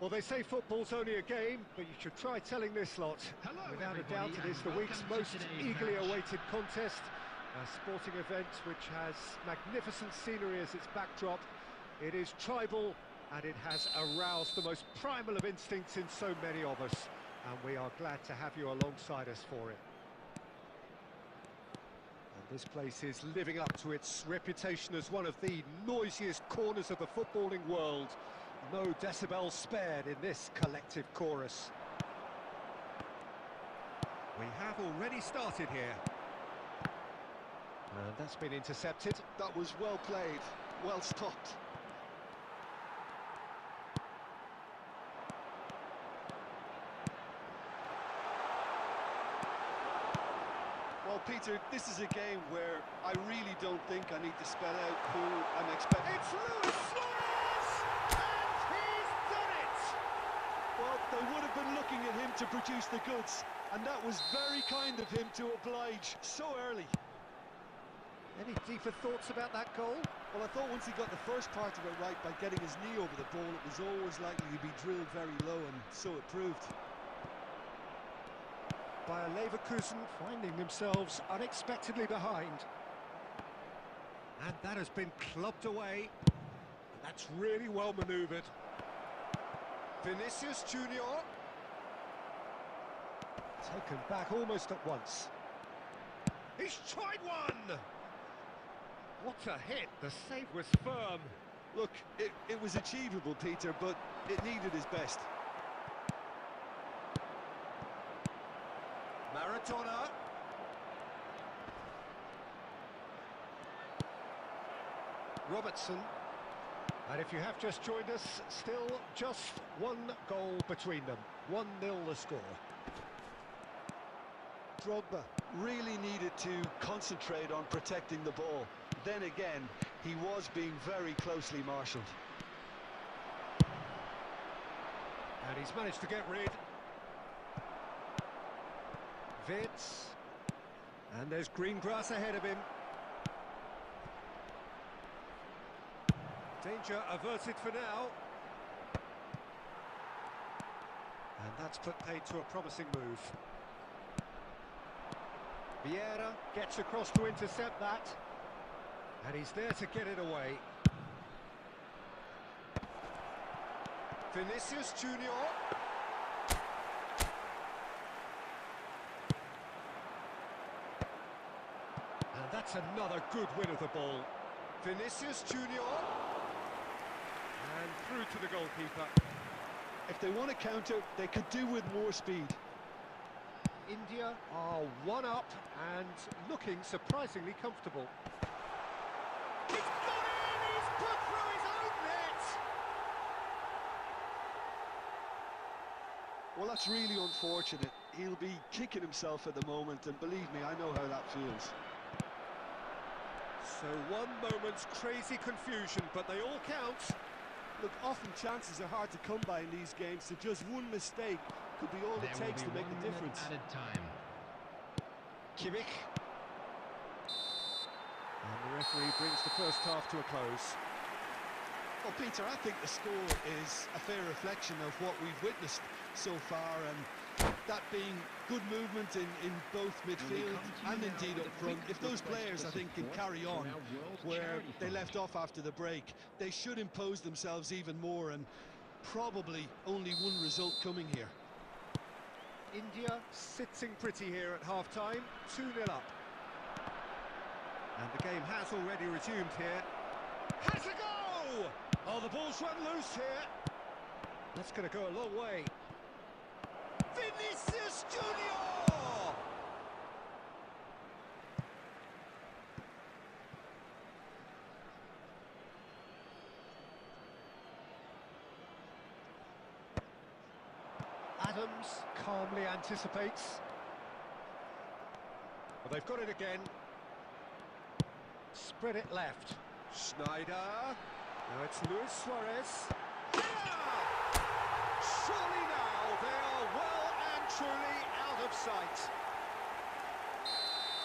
Well, they say football's only a game, but you should try telling this lot. Hello, Without a doubt, it is the week's most eagerly awaited contest. A sporting event which has magnificent scenery as its backdrop. It is tribal, and it has aroused the most primal of instincts in so many of us. And we are glad to have you alongside us for it. And this place is living up to its reputation as one of the noisiest corners of the footballing world. No decibels spared in this collective chorus. We have already started here. And that's been intercepted. That was well played, well stopped. Well, Peter, this is a game where I really don't think I need to spell out who I'm expecting. It's Luis Suarez! And he's done it! Well, they would have been looking at him to produce the goods, and that was very kind of him to oblige so early. Any deeper thoughts about that goal? Well, I thought once he got the first part of it right by getting his knee over the ball, it was always likely to be drilled very low, and so it proved. Bayer Leverkusen finding themselves unexpectedly behind. And that has been clubbed away. And that's really well manoeuvred. Vinicius Junior. Taken back almost at once. He's tried one! What a hit, the save was firm. Look, it was achievable, Peter, but it needed his best. Maradona. Robertson. And if you have just joined us, still just one goal between them. 1-0 the score. Drogba really needed to concentrate on protecting the ball. Then again, he was being very closely marshalled. And he's managed to get rid. Vitz. And there's green grass ahead of him. Danger averted for now. And that's put paid to a promising move. Vieira gets across to intercept that. And he's there to get it away. Vinicius Junior. And that's another good win of the ball. Vinicius Junior. And through to the goalkeeper. If they want to counter, they could do with more speed. India are one up and looking surprisingly comfortable. He's got in! He's put through his own net! Well, that's really unfortunate. He'll be kicking himself at the moment, and believe me, I know how that feels. So one moment's crazy confusion, but they all count. Look, often chances are hard to come by in these games, so just one mistake could be all it takes to make the difference. Added time. Kimmich. And the referee brings the first half to a close. Well, Peter, I think the score is a fair reflection of what we've witnessed so far, and that being good movement in both midfield and indeed up front. If those players, I think, can carry on where they left off after the break, they should impose themselves even more, and probably only one result coming here. India sitting pretty here at half-time, 2-0 up. And the game has already resumed here. Has a go! Oh, the ball's run loose here. That's going to go a long way. Vinicius Junior! Adams calmly anticipates. Well, they've got it again. Spread it left. Schneider. Now it's Luis Suarez. Yeah! Surely now they are well and truly out of sight.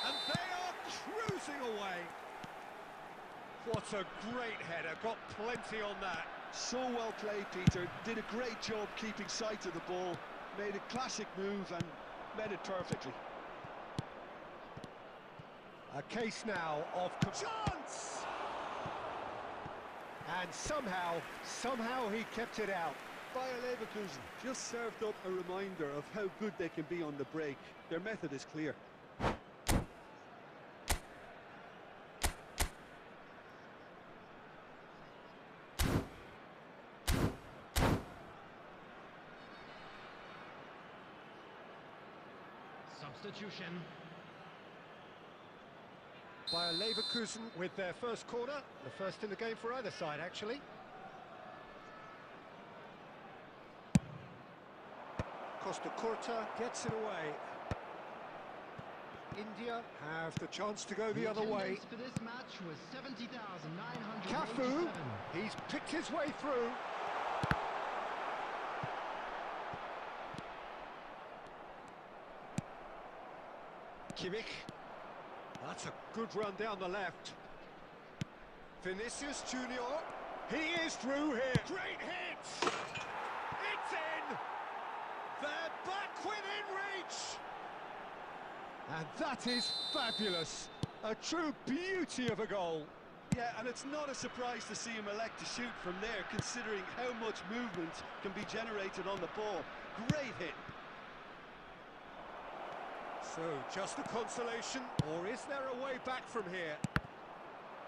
And they are cruising away. What a great header, got plenty on that. So well played, Peter. Did a great job keeping sight of the ball. Made a classic move and met it perfectly. A case now of chance! And somehow he kept it out. Bayer Leverkusen just served up a reminder of how good they can be on the break. Their method is clear. Substitution. Bayer Leverkusen with their first corner, the first in the game for either side, actually. Costa Curta gets it away. India have the chance to go the other way. For this match was 70,987. Cafu, he's picked his way through. Kimmich. That's a good run down the left. Vinicius Junior. He is through here. Great hit! It's in! They're back within reach! And that is fabulous. A true beauty of a goal. Yeah, and it's not a surprise to see him elect to shoot from there, considering how much movement can be generated on the ball. Great hit. So, just a consolation, or is there a way back from here?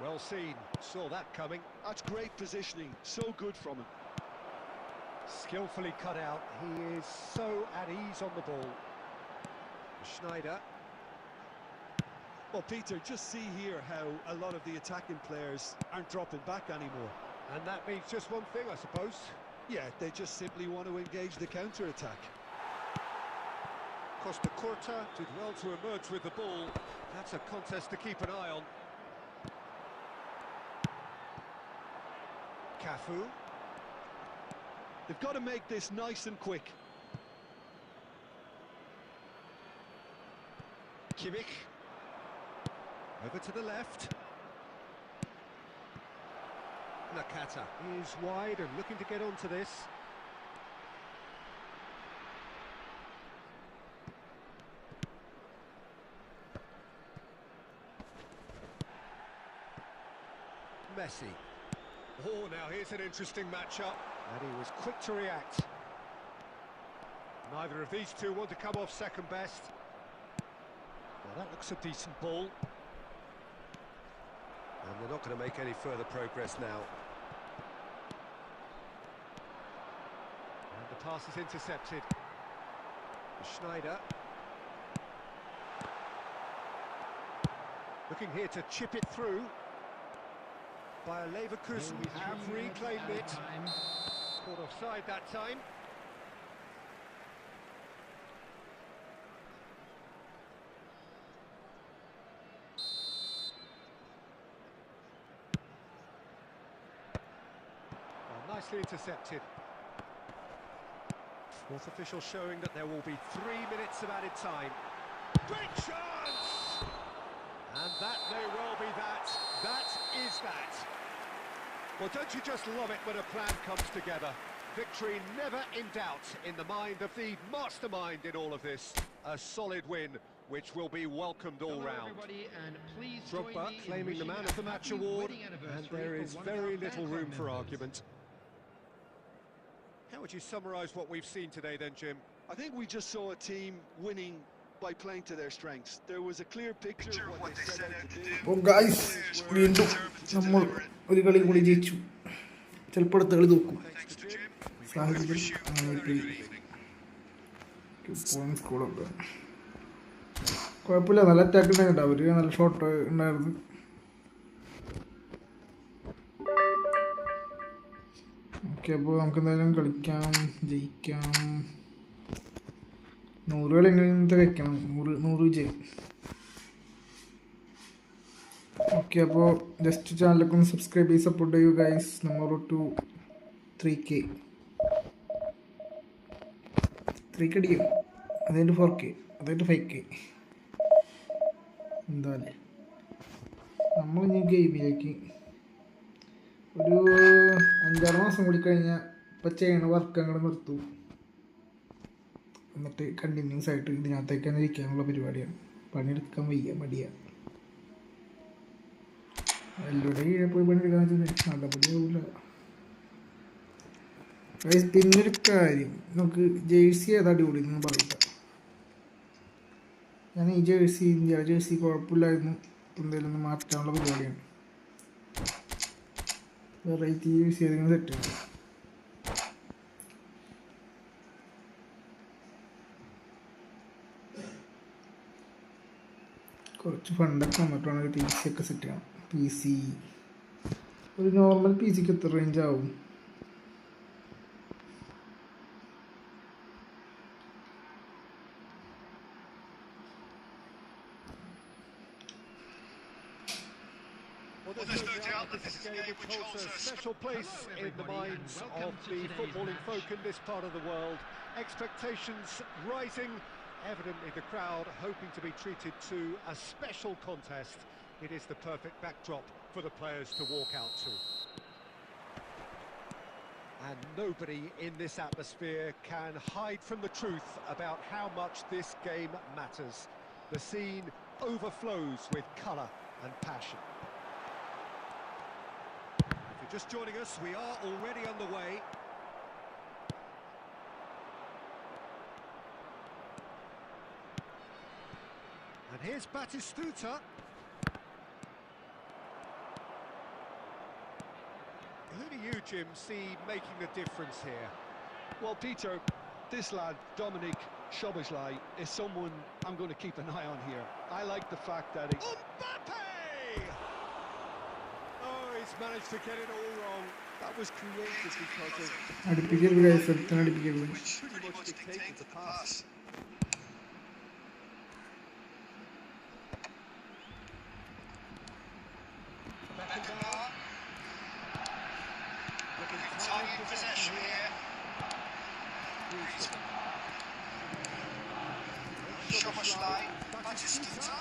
Well seen, saw that coming. That's great positioning, so good from him. Skillfully cut out, he is so at ease on the ball. Schneider. Well, Peter, just see here how a lot of the attacking players aren't dropping back anymore. And that means just one thing, I suppose. Yeah, they just simply want to engage the counter-attack. Costa Curta did well to emerge with the ball. That's a contest to keep an eye on. Cafu. They've got to make this nice and quick. Kimmich. Over to the left. Nakata is wide and looking to get onto this. Messi. Oh, now here's an interesting matchup. And he was quick to react. Neither of these two want to come off second best. Now that looks a decent ball. And they're not going to make any further progress now. And the pass is intercepted. Schneider. Looking here to chip it through. Bayer Leverkusen have reclaimed it. Caught offside that time. Well, nicely intercepted. Fourth official showing that there will be 3 minutes of added time. Great chance! And that may well be that. That is that. Well, don't you just love it when a plan comes together? Victory never in doubt in the mind of the mastermind in all of this. A solid win, which will be welcomed all round. Drogba claiming the Man of the Match award, and there is very little room for argument. How would you summarise what we've seen today then, Jim? I think we just saw a team winning by playing to their strengths. There was a clear picture of what they set out to do. അപ്പോൾ guys വീണ്ടും നമ്മൾ ഒരു കളി കൂടി ജയിച്ചു. ചിലപ്പോൾ അടുത്ത കളി നോക്കും. സാഹചര്യം സ്കൂളൊക്കെ കുഴപ്പമില്ല, നല്ല അറ്റാക്ക് ഉണ്ടായിരുന്നു. അവർ നല്ല ഷോട്ട് ഉണ്ടായിരുന്നു. ഓക്കെ, അപ്പോൾ നമുക്ക് എന്തായാലും കളിക്കാം, ജയിക്കാം. 100 കളി എങ്ങനെയൊക്കെ വെക്കണം, 100 വിജയം. ഓക്കെ, അപ്പോൾ ജസ്റ്റ് ചാനലൊക്കെ ഒന്ന് സബ്സ്ക്രൈബ് ചെയ്ത് സപ്പോർട്ട് ചെയ്യൂ ഗൈസ്. നമ്മൾ ടു 3K അടിക്കും. അതായത് 4K, അതായത് 5K. എന്തായാലും നമ്മൾ ഇനി ഗെയിമിലേക്ക് ഒരു 5-6 മാസം കൂടി കഴിഞ്ഞാൽ ഇപ്പം ചെയ്യണ വർക്ക് അങ്ങോട്ട് നിർത്തും. എന്നിട്ട് കണ്ടിന്യൂസ് ആയിട്ട് ഇതിനകത്തേക്ക് തന്നെ ഇരിക്കാനുള്ള പരിപാടിയാണ്. പണിയെടുക്കാൻ വയ്യ, മടിയാണ്. എല്ലാവരുടെ കീഴെ പോയി പണിയെടുക്കാൻ വെച്ചാൽ നടപടിയാവില്ല. പിന്നൊരു കാര്യം, നമുക്ക് ജേഴ്സി ഏതാ അടിപൊളി എന്ന് പറയില്ല. ഞാൻ ഈ ജേഴ്സി, ഇന്ത്യയുടെ ജേഴ്സി കുഴപ്പമില്ലായിരുന്നു. എന്തെങ്കിലും ഒന്ന് മാറ്റാനുള്ള പരിപാടിയാണ്. വെറൈറ്റി ജേഴ്സി ഏതെങ്കിലും സെറ്റ് ആണ്. കുറച്ച് ഫണ്ടൊക്കെ വന്നിട്ടാണ് ഒരു പി സി ഒക്കെ സെറ്റ് ചെയ്യണം. പി സി ഒരു നോർമൽ പി സിക്ക് എത്ര റേഞ്ച് ആവും? Well, there's no doubt that this is a game which holds a special place in the minds of the footballing folk in this part of the world. Expectations rising, evidently the crowd hoping to be treated to a special contest. It is the perfect backdrop for the players to walk out to. And nobody in this atmosphere can hide from the truth about how much this game matters. The scene overflows with colour and passion. If you're just joining us, we are already underway. And here's Batistuta. Who do you, Jim, see making the difference here? Well, Peter, this lad, Dominic Szoboszlai, is someone I'm going to keep an eye on here. I like the fact that Mbappe! Oh, he's managed to get it all wrong. That was created because of... അടുപ്പിക്കരുത് guys, ഒരുത്തനെ അടുപ്പിക്കരുത്. Which pretty much dictated the pass. Target possession here. Szoboszlai, Batistuta.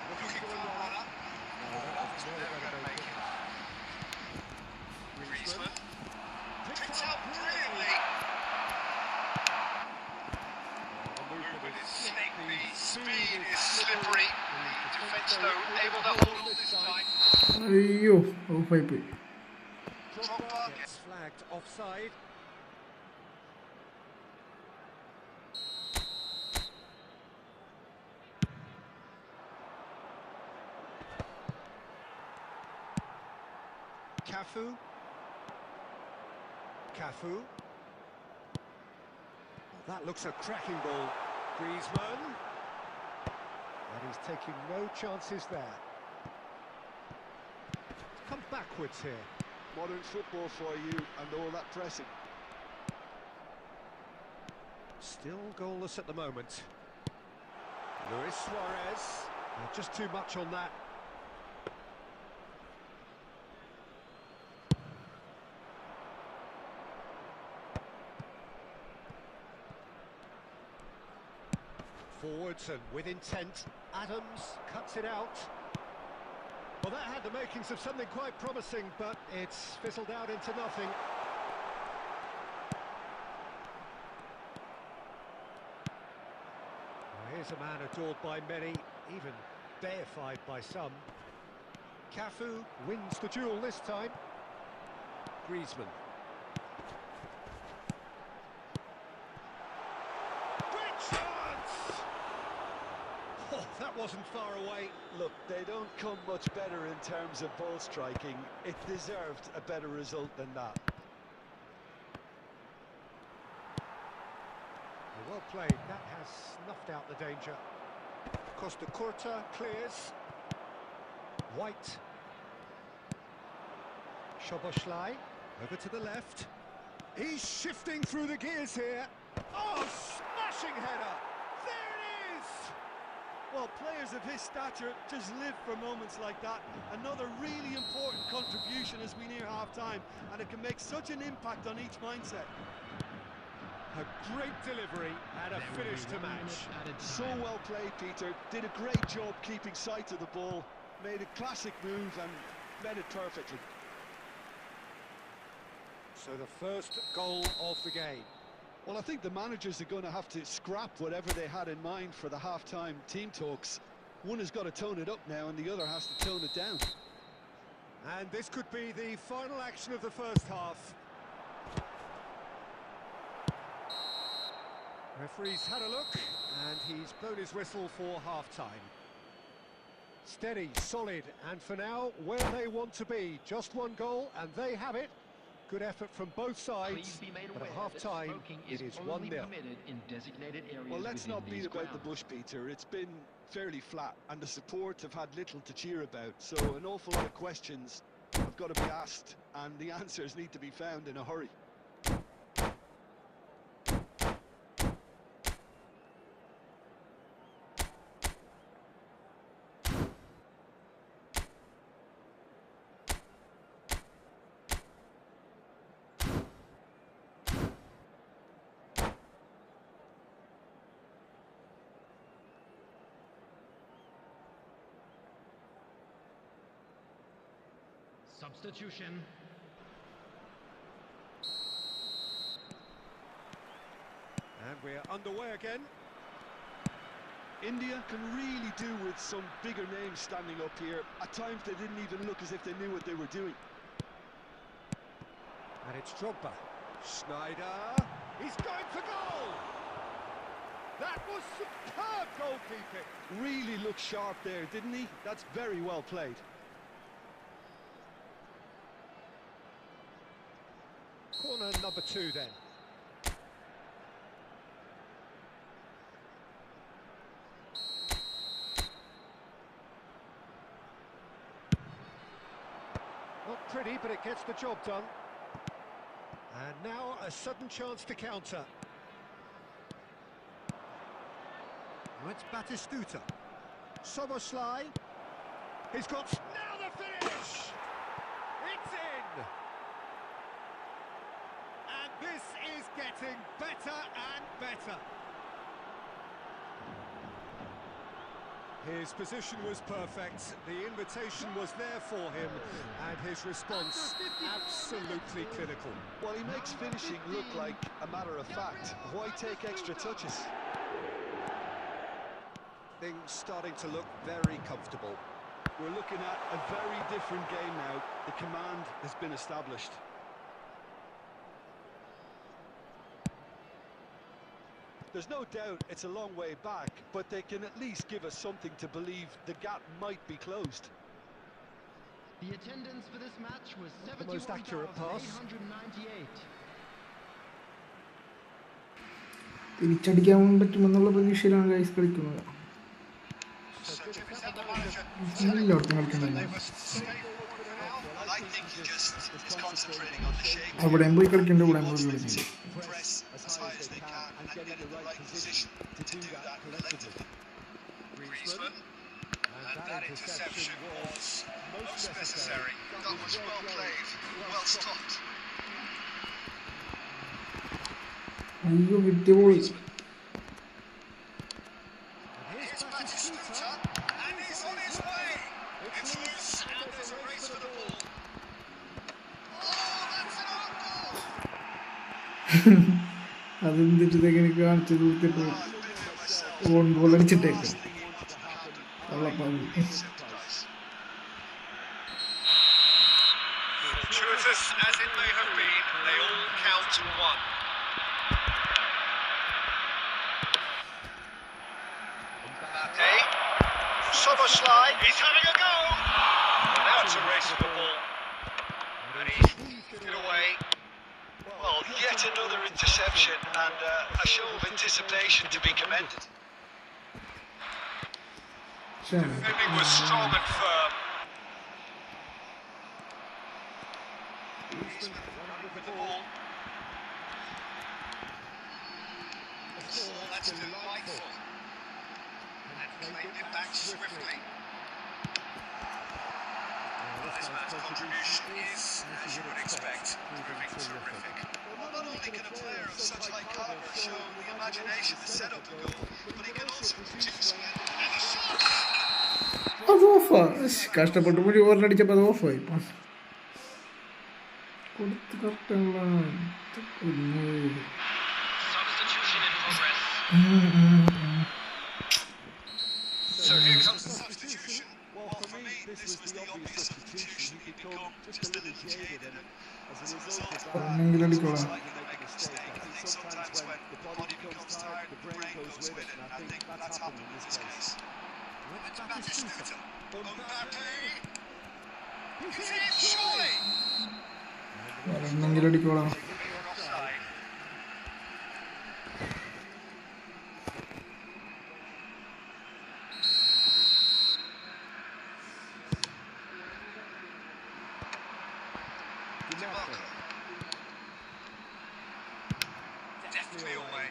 Looking for a runner. He's never going to make it. Griezmann. Picked up brilliantly. The movement is snaky, speed is slippery. Defence though able to hold on this time. അയ്യോ, ഓഫായി പോയി. Drogba gets flagged offside. Cafu. Well, that looks a cracking ball. Griezmann. And he's taking no chances there. Come backwards here. modern football for you and all that pressing. Still goalless at the moment. Luis Suarez. Just too much on that. Forwards and with intent. Adams cuts it out. Well, that had the makings of something quite promising, but it's fizzled out into nothing. Well, here's a man adored by many, even deified by some. Cafu wins the duel this time. Griezmann. That wasn't far away. Look, they don't come much better in terms of ball striking. It deserved a better result than that. Well played. That has snuffed out the danger. Costa Curta clears. White. Szoboszlai over to the left. He's shifting through the gears here. Oh, smashing header. There it is. Well, players of his stature just live for moments like that. Another really important contribution as we near half-time, and it can make such an impact on each mindset. A great delivery and a finish to match. So well played, Peter. Did a great job keeping sight of the ball. Made a classic move and read it perfectly. So the first goal of the game. Well, I think the managers are going to have to scrap whatever they had in mind for the half-time team talks. One has got to tone it up now, and the other has to tone it down. And this could be the final action of the first half. Referee's had a look, and he's blown his whistle for half-time. Steady, solid, and for now, where they want to be. Just one goal, and they have it. Good effort from both sides, but at half-time, it is 1-0. Well, let's not beat about the bush, Peter. It's been fairly flat, and the support have had little to cheer about, so an awful lot of questions have got to be asked, and the answers need to be found in a hurry. Substitution. And we're underway again. India can really do with some bigger names standing up here. At times they didn't even look as if they knew what they were doing. And it's Drogba. Schneider. He's going for goal! That was superb goalkeeping. Really looked sharp there, didn't he? That's very well played. Corner number 2 then. Not pretty, but it gets the job done. And now a sudden chance to counter. Oh, it's Batistuta. Soboslai. He's got... Now the finish! It's in! And this is getting better and better. His position was perfect, the invitation was there for him, and his response absolutely clinical. Well, he makes finishing look like a matter of fact. Why take extra touches? Things starting to look very comfortable. We're looking at a very different game now. The command has been established. There's no doubt it's a long way back, but they can at least give us something to believe the gap might be closed. The attendance for this match was the most accurate pass. 71,898. തിരിച്ചടിക്കാൻ പറ്റുമെന്നുള്ള പ്രതീക്ഷയിലാണ് guys കളിക്കുന്നത്. അവിടെയും പോയി കളിക്കേണ്ട ഇവിടെ പോയി കളിക്കുന്നു. As high as they can and get in the right position to do that collectively. Griezmann, and that interception was most necessary. That was well played, well stopped. അയ്യോ വിട്ടു പോയി. Here's Batistuta, and he's on his way. It's loose, and there's a race for the ball. Oh, that's an own goal! അതെന്തിട്ട് എനിക്ക് കാണിച്ചു കൊടുത്തിട്ട് own goal അടിച്ചിട്ടേക്ക് Fortuitous as it may have been, they all count one. Mbappe, Soboslai, he's having a go! And now it's a race for the ball. And he's it away. Well, yet another interception and a show of anticipation to be commended. Defending was strong and firm. With the ball. Oh, that's delightful. And claimed it back swiftly. Well, this man's contribution is, as you would expect, proving terrific. Well, not only can a player of such high caliber show the imagination to set up a goal, but he can also produce it and a shot. അത് of ഓഫാ കഷ്ടപ്പെട്ട് മുടി ഓർണടിച്ചപ്പോൾ അത് ഓഫായി കൊടുത്ത് കറക്റ്റുള്ള Substitution in progress. So here comes the substitution. Well, for me, this was the obvious substitution. He become just a little jaded, and as a result of that, ഒന്നെങ്കിലും അടിക്കോളാം he can make a mistake. I think sometimes when the body becomes tired, the brain goes with it, and I think that's happened in this case. It's Batistuta. Mbappe. Is it surely? ഒന്നെങ്കിലും അടിക്കോളാം Offside. Definitely away.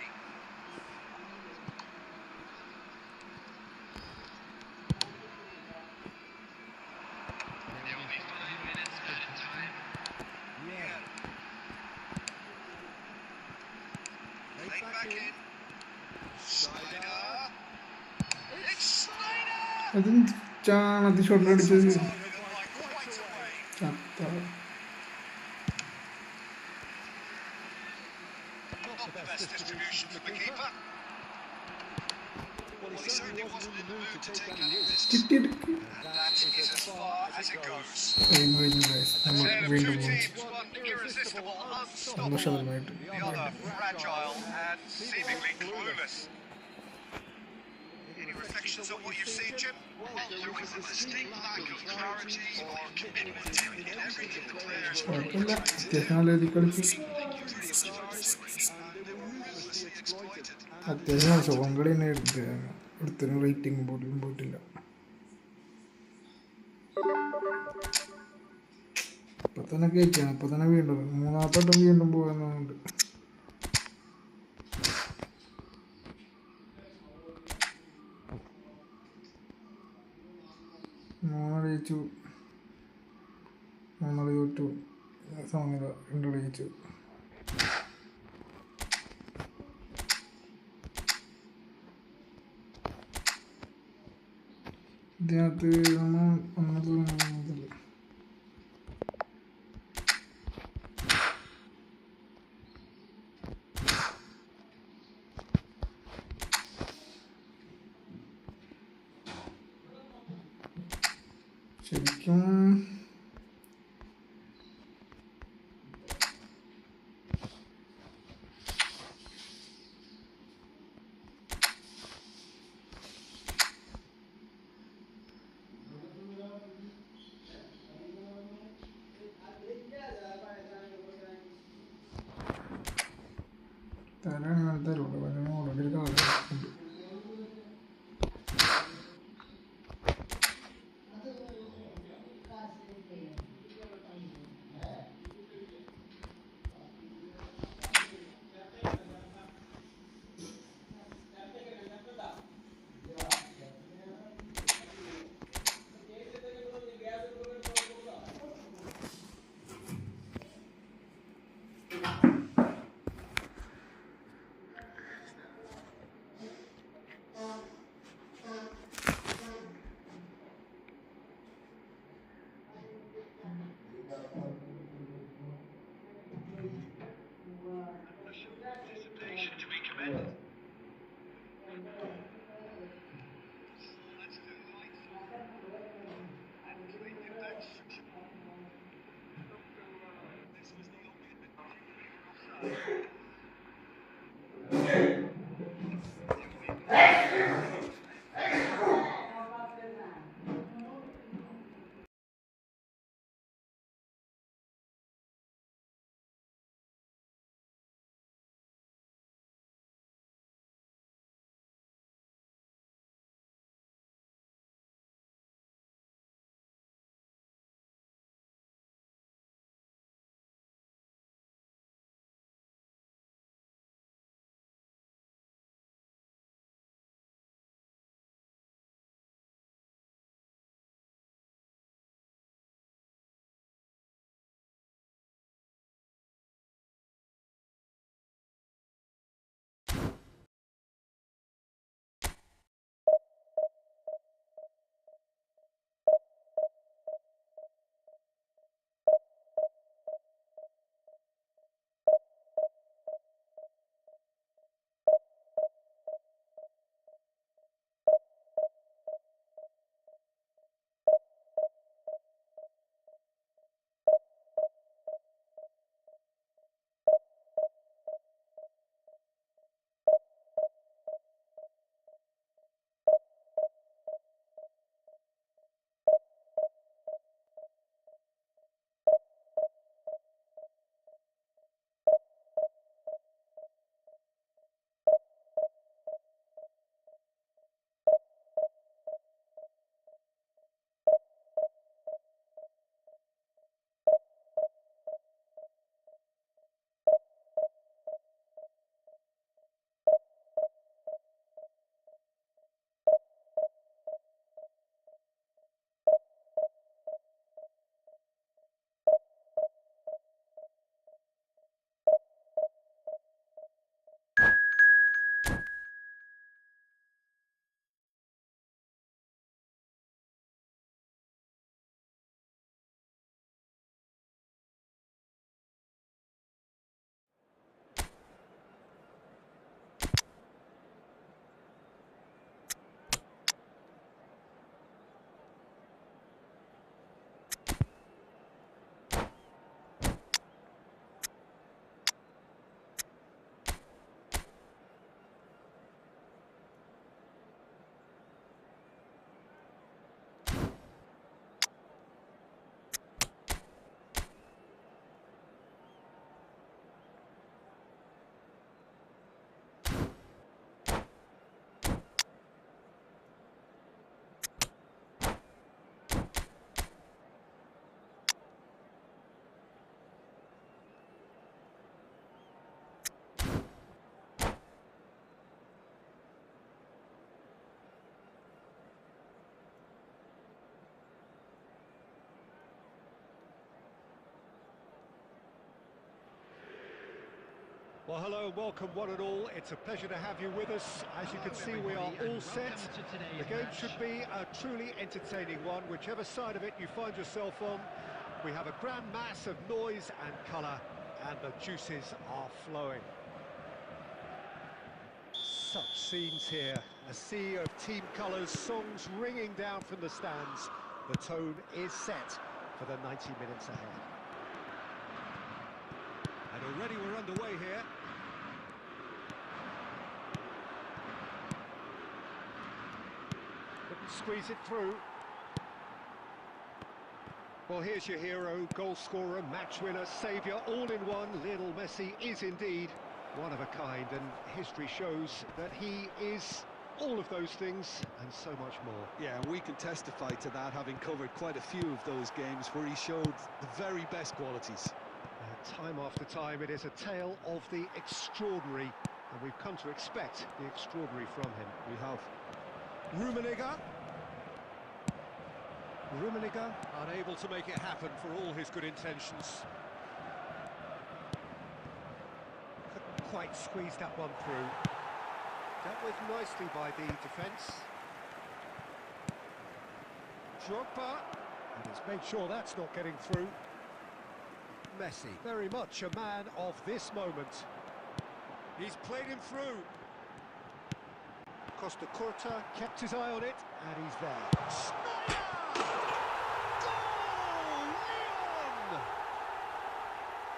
There will be 5 minutes added time. Yeah. Played back in. Snyder. It's Snyder. അതും ചാണത്തി ഷോട്ടിലടിച്ചത് Quite away. ചത്ത Not the best distribution from the keeper. well, he certainly wasn't in the mood to take any risks. ചിട്ടിയെടുക്ക് And that is as far as it goes. കഴിഞ്ഞു guys. നമ്മൾ Tale of വീണ്ടും two പോകും teams, one irresistible, unstoppable, സന്തോഷകരമായിട്ട് the other fragile and seemingly clueless. Any reflections on what you've seen, Jim? Well, there was a distinct lack of clarity or commitment in everything the players were കുഴപ്പമില്ല അത്യാവശ്യം നല്ല രീതിയിൽ കളിച്ചു അത്യാവശ്യം സുഖം കളി തന്നെ എടുത്തതിന് റേറ്റിംഗ് പോലും പോയിട്ടില്ല ഇപ്പൊ തന്നെ കയറ്റിയാണ് ഇപ്പൊ തന്നെ വീണ്ടും മൂന്നാമത്തോട്ടം വീണ്ടും പോകുന്നുണ്ട് മൂന്നാള് ജയിച്ചു മൂന്നാള് തോറ്റു സമനില രണ്ടാള് ജയിച്ചു ഇതിനകത്ത് നമ്മൾ ഒന്നത് ശരിക്കും തരാണ് തരുള്ളൂ കാരണം ഓൾറെഡി ഒരു കാലം Well, hello and welcome one and all. It's a pleasure to have you with us. As you can see, we are all set. The game should be a truly entertaining one, whichever side of it you find yourself on. We have a grand mass of noise and colour, and the juices are flowing. Such scenes here, a sea of team colours, songs ringing down from the stands. The tone is set for the 90 minutes ahead. And already we're underway here. Couldn't squeeze it through. Well, here's your hero, goal scorer, match winner, saviour, all in one. Lionel Messi is indeed one of a kind, and history shows that he is all of those things and so much more. Yeah, and we can testify to that, having covered quite a few of those games where he showed the very best qualities. Time after time, it is a tale of the extraordinary, and we've come to expect the extraordinary from him. We have. Rummenigge, unable to make it happen for all his good intentions. Couldn't quite squeeze that one through. Dealt with nicely by the defence. Drogba, and he's made sure that's not getting through. Messi, very much a man of this moment. He's played him through. Costa Curta kept his eye on it, and he's there. Snyder! Goal! Leon!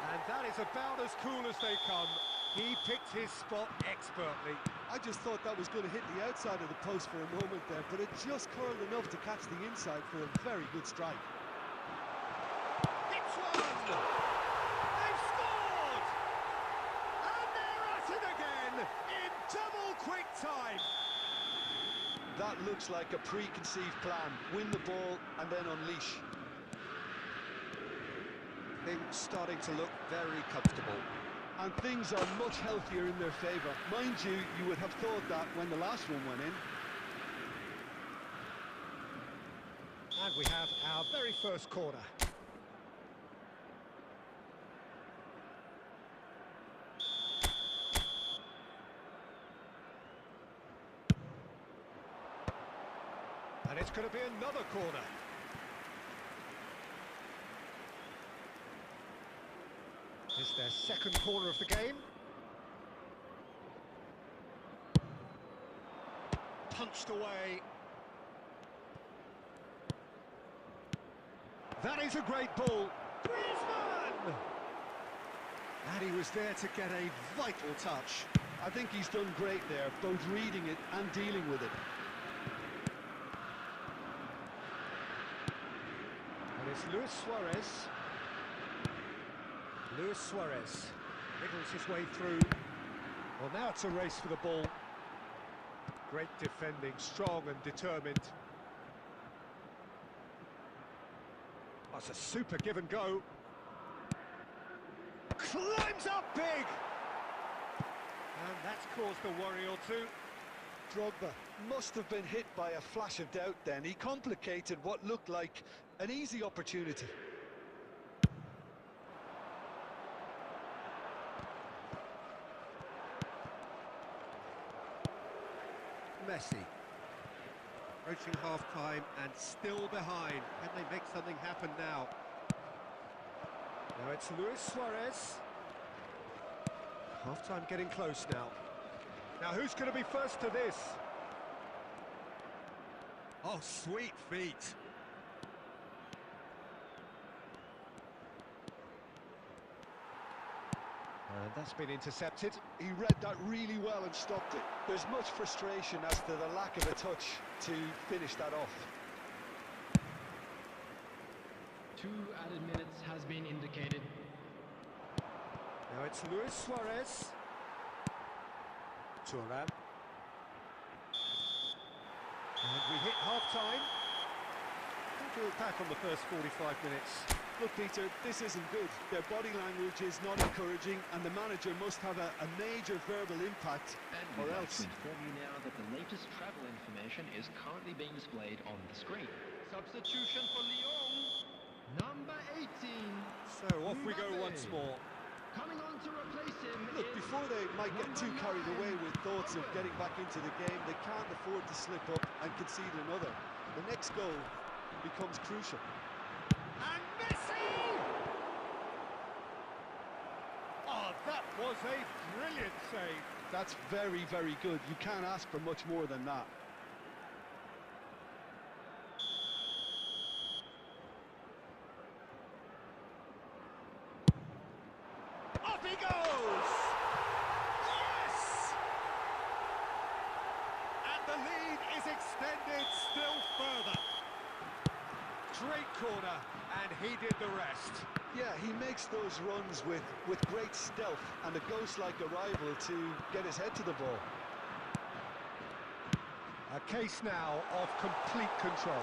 And that is about as cool as they come. He picked his spot expertly. I just thought that was going to hit the outside of the post for a moment there, but it just curled enough to catch the inside for a very good strike. It's one! They've scored! And they're at it again in double quick time. That looks like a preconceived plan. Win the ball and then unleash. Things starting to look very comfortable. And things are much healthier in their favour. Mind you, you would have thought that when the last one went in. And we have our very first corner. And it's going to be another corner. It's their second corner of the game. Punched away. That is a great ball. Griezmann! And he was there to get a vital touch. I think he's done great there, both reading it and dealing with it. And it's Luis Suarez. Luis Suarez wriggles his way through. Well, now it's a race for the ball. Great defending, strong and determined. That's a super give and go. Climbs up big! And that's caused a worry or two. Drogba must have been hit by a flash of doubt then. He complicated what looked like an easy opportunity. Messi. Approaching half-time and still behind. Can they make something happen now? Now it's Luis Suarez. Half-time getting close now. Now who's going to be first to this? Oh, sweet feet. And that's been intercepted. He read that really well and stopped it. There's much frustration as to the lack of a touch to finish that off. 2 added minutes has been indicated. Now it's Luis Suarez. Turan. And we hit half-time. We'll do it back on the first 45 minutes. Look, Peter, this isn't good. Their body language is not encouraging, and the manager must have a major verbal impact, And or we'd like else. to inform you now that the latest travel information is currently being displayed on the screen. Substitution for Lyon, number 18. So off we go once more. Coming on to replace him. Look, before they might get too carried away with thoughts of getting back into the game, they can't afford to slip up and concede another. The next goal becomes crucial. And Messi! Oh, that was a brilliant save. That's very, very good. You can't ask for much more than that. Off he goes! Yes! And the lead is extended still further. Great corner, and he did the rest. Yeah, he makes those runs with great stealth and a ghost-like arrival to get his head to the ball. A case now of complete control.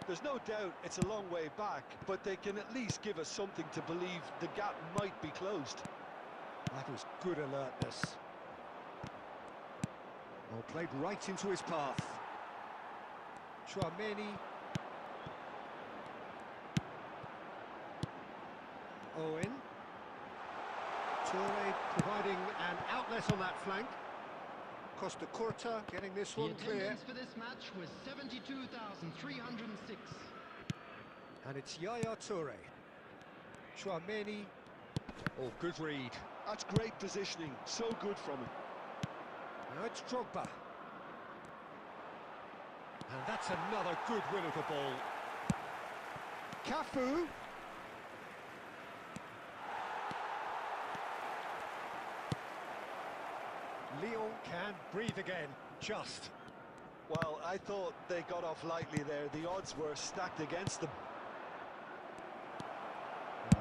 There's no doubt it's a long way back, but they can at least give us something to believe the gap might be closed. That was good alertness. Well, played right into his path. Tramini. Owen. Toure providing an outlet on that flank. Costa Curta getting this The one clear. attendance for this match was 72,306. And it's Yaya Toure. Tramini. Oh, good read. That's great positioning, so good from him. Now it's Drogba. And that's another good win of the ball. Cafu. Lyon can breathe again, just. Well, I thought they got off lightly there. The odds were stacked against them.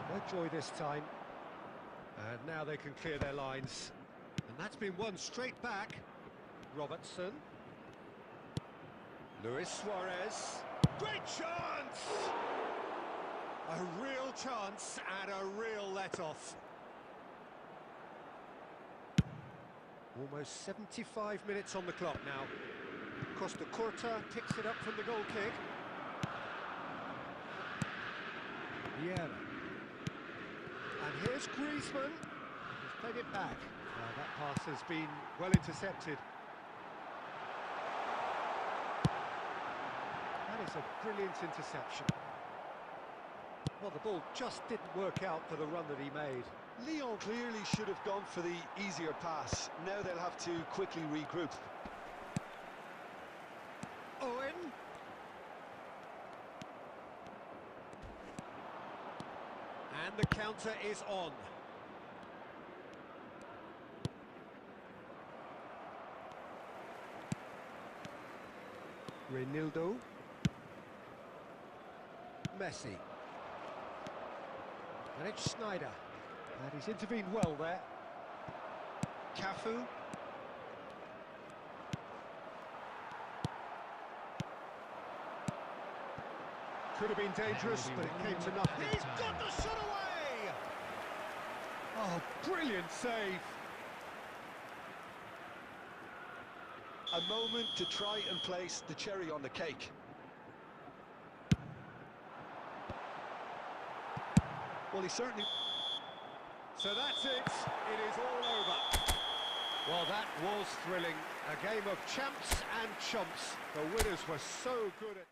No joy this time. And now they can clear their lines. And that's been won straight back. Robertson. Luis Suarez. Great chance! A real chance and a real let-off. Almost 75 minutes on the clock now. Costa Curta picks it up from the goal kick. Vieira. And here's Griezmann. He's played it back. That pass has been well intercepted. That is a brilliant interception. Well, the ball just didn't work out for the run that he made. Lyon clearly should have gone for the easier pass. Now they'll have to quickly regroup. Owen. And the counter is on. Reinildo. Messi. And it's Schneider. And he's intervened well there. Cafu. Could have been dangerous, but it came to nothing. He's got the shot away! Oh, brilliant save. A moment to try and place the cherry on the cake. Well, he certainly... So that's it. It is all over. Well, that was thrilling. A game of champs and chumps. The winners were so good at...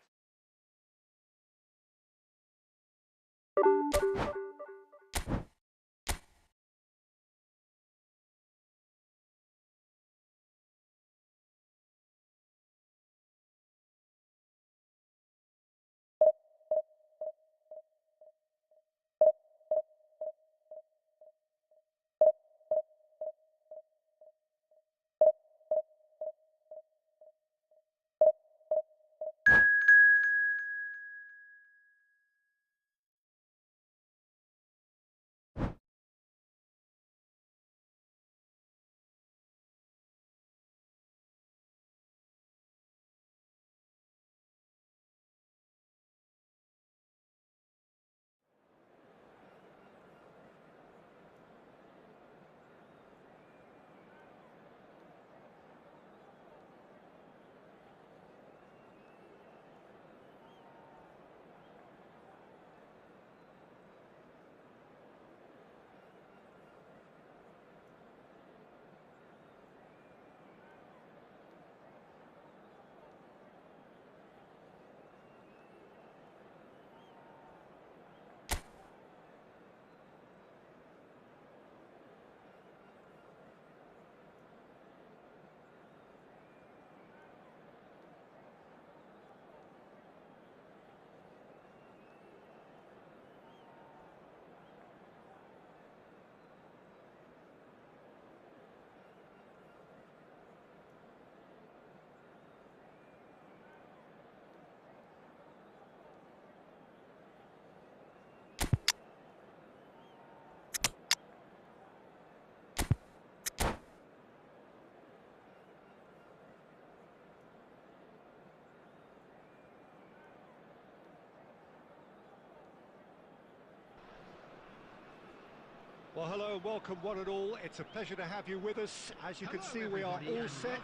Well, hello and welcome one and all. It's a pleasure to have you with us. As you can see, we are all set.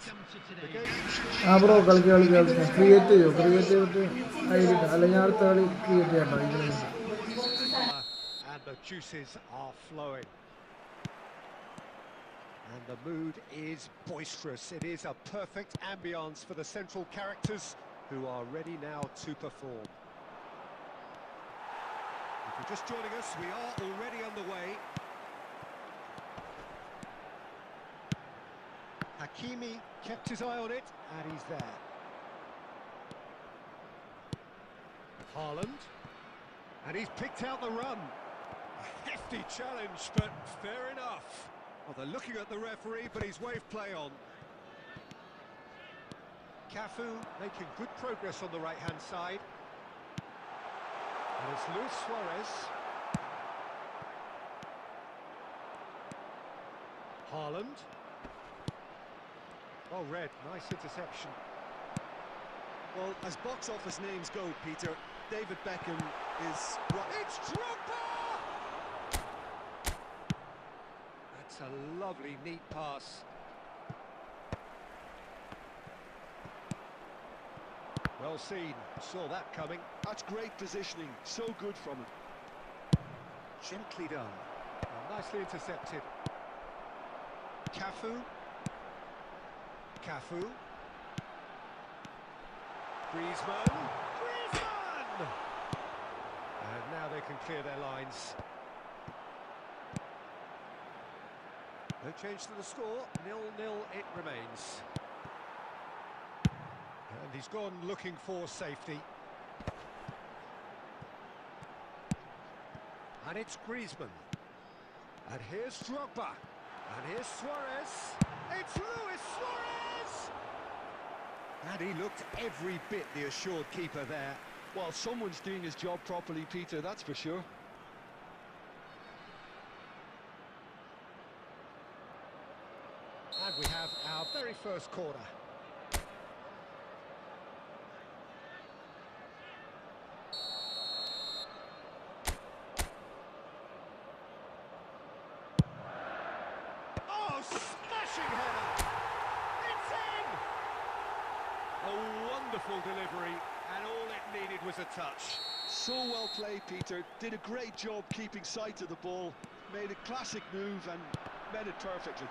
The game ആ bro കളിക്കാം create ചെയ്യോ create ചെയ്തിട്ട് idea അല്ലെങ്കിൽ അടുത്ത കളി create ചെയ്യണ്ടോ ഇതിന് വേണ്ടി and the juices are flowing. And the mood is boisterous. It is a perfect ambience for the central characters who are ready now to perform. If you're just joining us, we are already underway. Hakimi kept his eye on it, and he's there. Haaland, and he's picked out the run. A hefty challenge, but fair enough. Well, they're looking at the referee, but he's waved play on. Cafu making good progress on the right-hand side. And it's Luis Suarez. Haaland. Oh, Red, nice interception. Well, as box office names go, Peter, David Beckham is... It's Drogba! That's a lovely, neat pass. Well seen, saw that coming. That's great positioning, so good from him. Gently done. Well, nicely intercepted. Cafu. Griezmann! And now they can clear their lines. No change to the score, 0-0 it remains. And he's gone looking for safety. And it's Griezmann. And here's Drogba. And here's Suarez. It's Luis Suarez! And he looked every bit the assured keeper there. Well, someone's doing his job properly, Peter, that's for sure. And we have our very first corner. Oh, smashing header! It's in! A wonderful delivery, and all it needed was a touch. So well played, Peter. Did a great job keeping sight of the ball. Made a classic move and met it perfectly.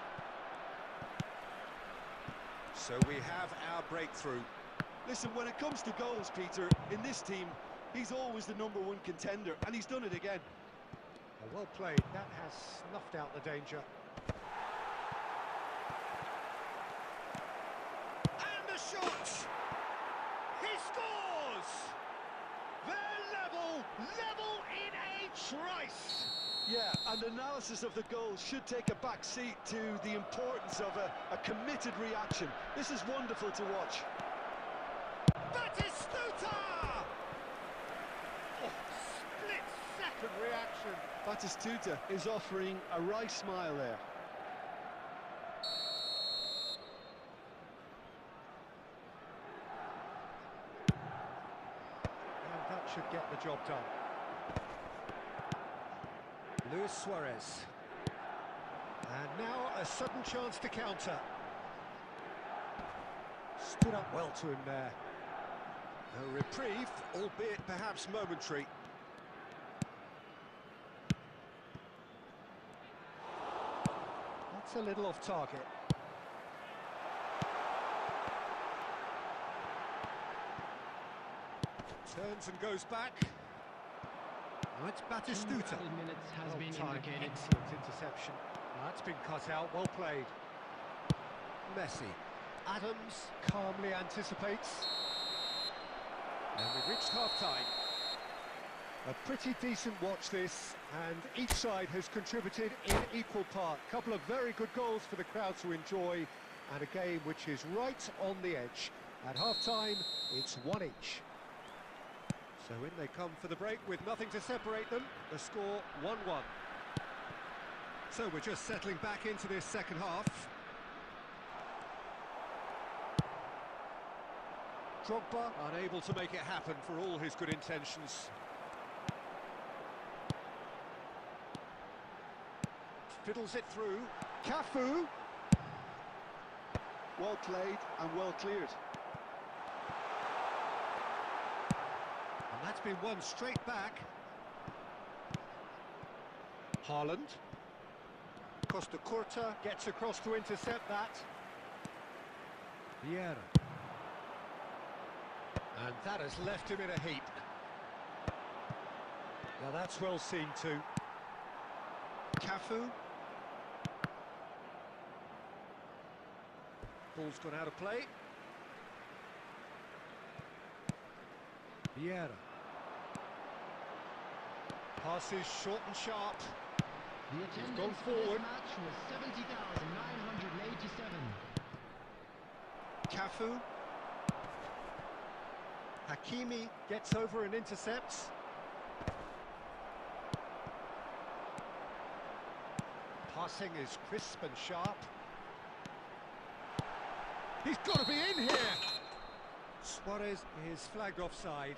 So we have our breakthrough. Listen, when it comes to goals, Peter, in this team, he's always the #1 contender, and he's done it again. Well played, that has snuffed out the danger. And the shot! He scores! They're level in a trice! Yeah, and analysis of the goal should take a back seat to the importance of a committed reaction. This is wonderful to watch. Batistuta! Oh, split-second reaction. Batistuta is offering a wry smile there. And that should get the job done. Luis Suarez. And now a sudden chance to counter. Stood up well to him there. A reprieve, albeit perhaps momentary. That's a little off target. Turns and goes back. Now it's Batistuta. Minutes has been Well-timed, indicated. excellent interception. That's been cut out, well played. Messi. Adams calmly anticipates. And we've reached half-time. A pretty decent watch this, and each side has contributed in equal part. A couple of very good goals for the crowd to enjoy, and a game which is right on the edge. At half-time, it's 1 each. So in they come for the break with nothing to separate them. The score 1-1. So we're just settling back into this second half. Drogba unable to make it happen for all his good intentions. Fiddles it through. Cafu. Well played and well cleared. And that's been won straight back. Haaland. Costa Curta gets across to intercept that. Vieira. And that has left him in a heap. Now that's well seen too. Cafu. Ball's gone out of play. Vieira. Passes short and sharp. The He's attendance gone for this forward. match was 70,987. Cafu. Hakimi gets over and intercepts. Passing is crisp and sharp. He's got to be in here! Suarez is flagged offside.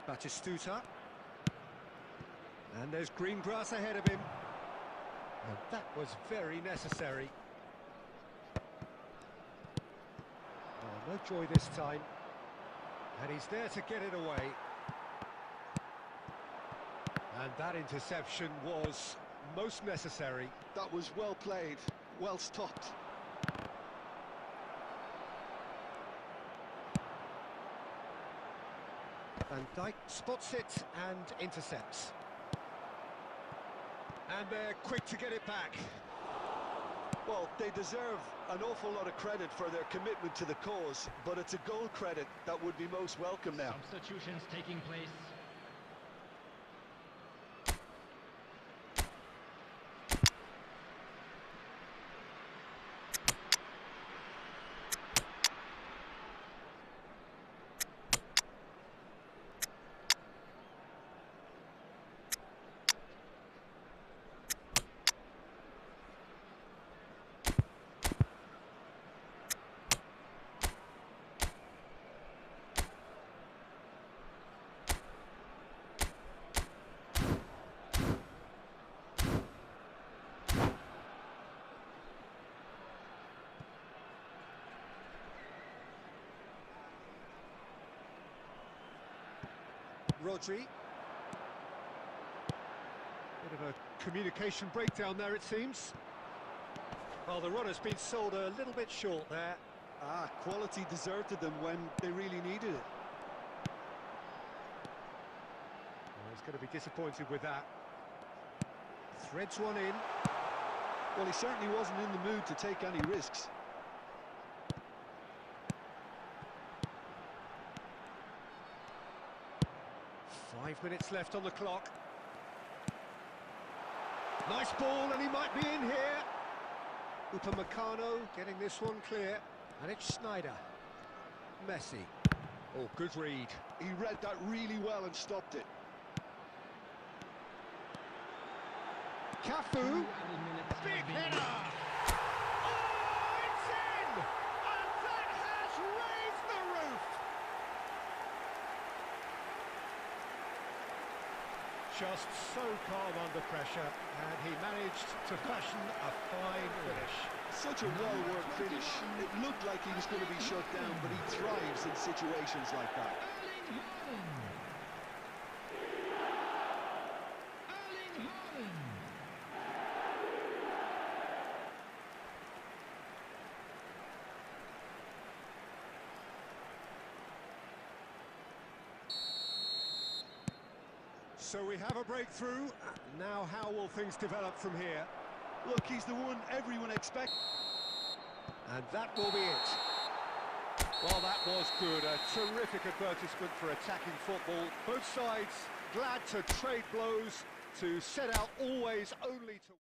Batistuta. And there's green grass ahead of him. And that was very necessary. Oh, no joy this time. And he's there to get it away. And that interception was most necessary. That was well played, well stopped. Van Dijk spots it and intercepts. And they're quick to get it back. Well, they deserve an awful lot of credit for their commitment to the cause, but it's a goal credit that would be most welcome now. Substitutions taking place. Rodri. Bit of a communication breakdown there, it seems. Well, the run has been sold a little bit short there. Quality deserted them when they really needed it. Well, he's going to be disappointed with that. Threads one in. Well, he certainly wasn't in the mood to take any risks. Five minutes left on the clock. Nice ball, and he might be in here. Upamecano getting this one clear. And it's Schneider. Messi. Oh, good read. He read that really well and stopped it. Cafu. Big header. Oh, it's in! And that has raised the roof. Just so calm under pressure, and he managed to fashion a fine finish. Such a well-worked finish. It looked like he was going to be shut down, but he thrives in situations like that. So we have a breakthrough. Now how will things develop from here? Look, he's the one everyone expects. And that will be it. Well, that was good. A terrific advertisement for attacking football. Both sides glad to trade blows, to set out always only to...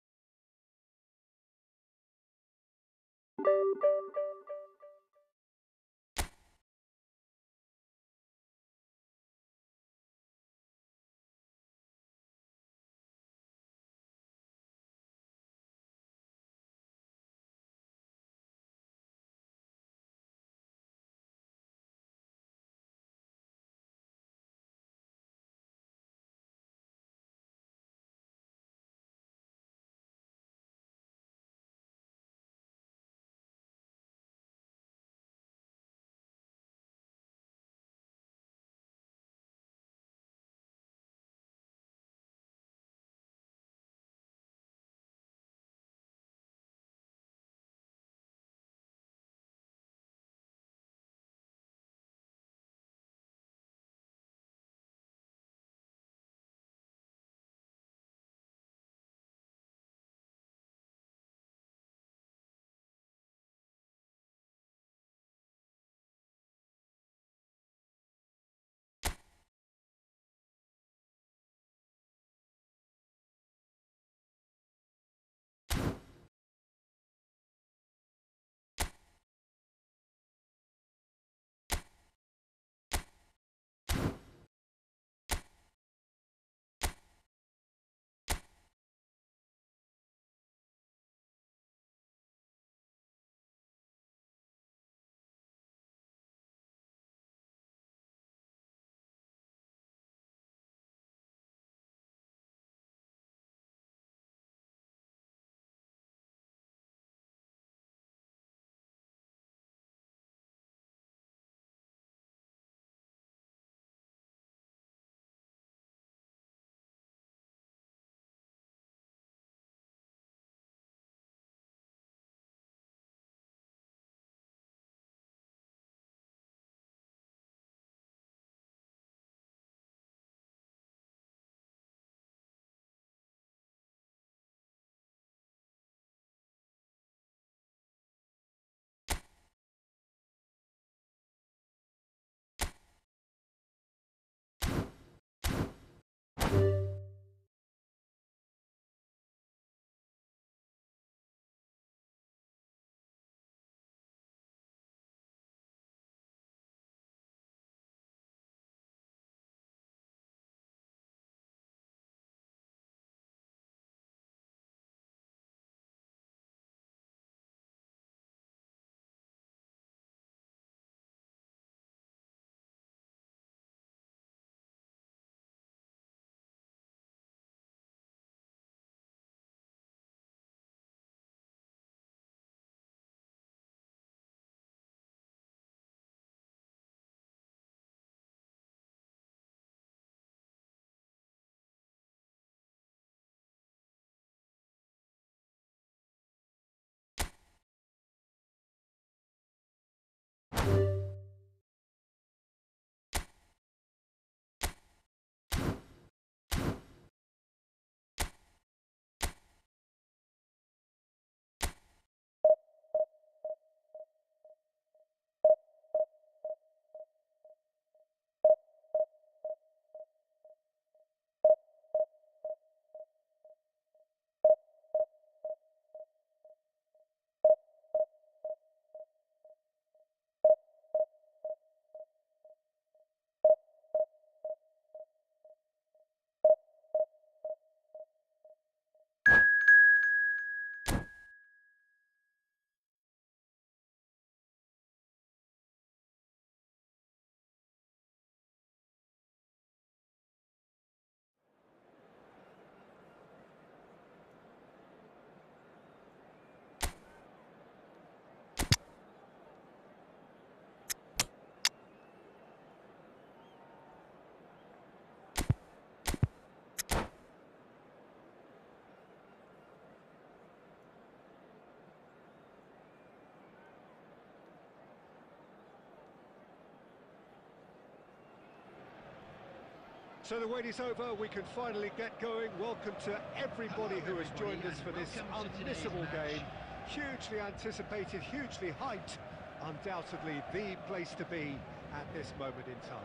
So the wait is over, we can finally get going. Welcome to everybody who has joined us for this unmissable game. Hugely anticipated, hugely hyped. Undoubtedly the place to be at this moment in time.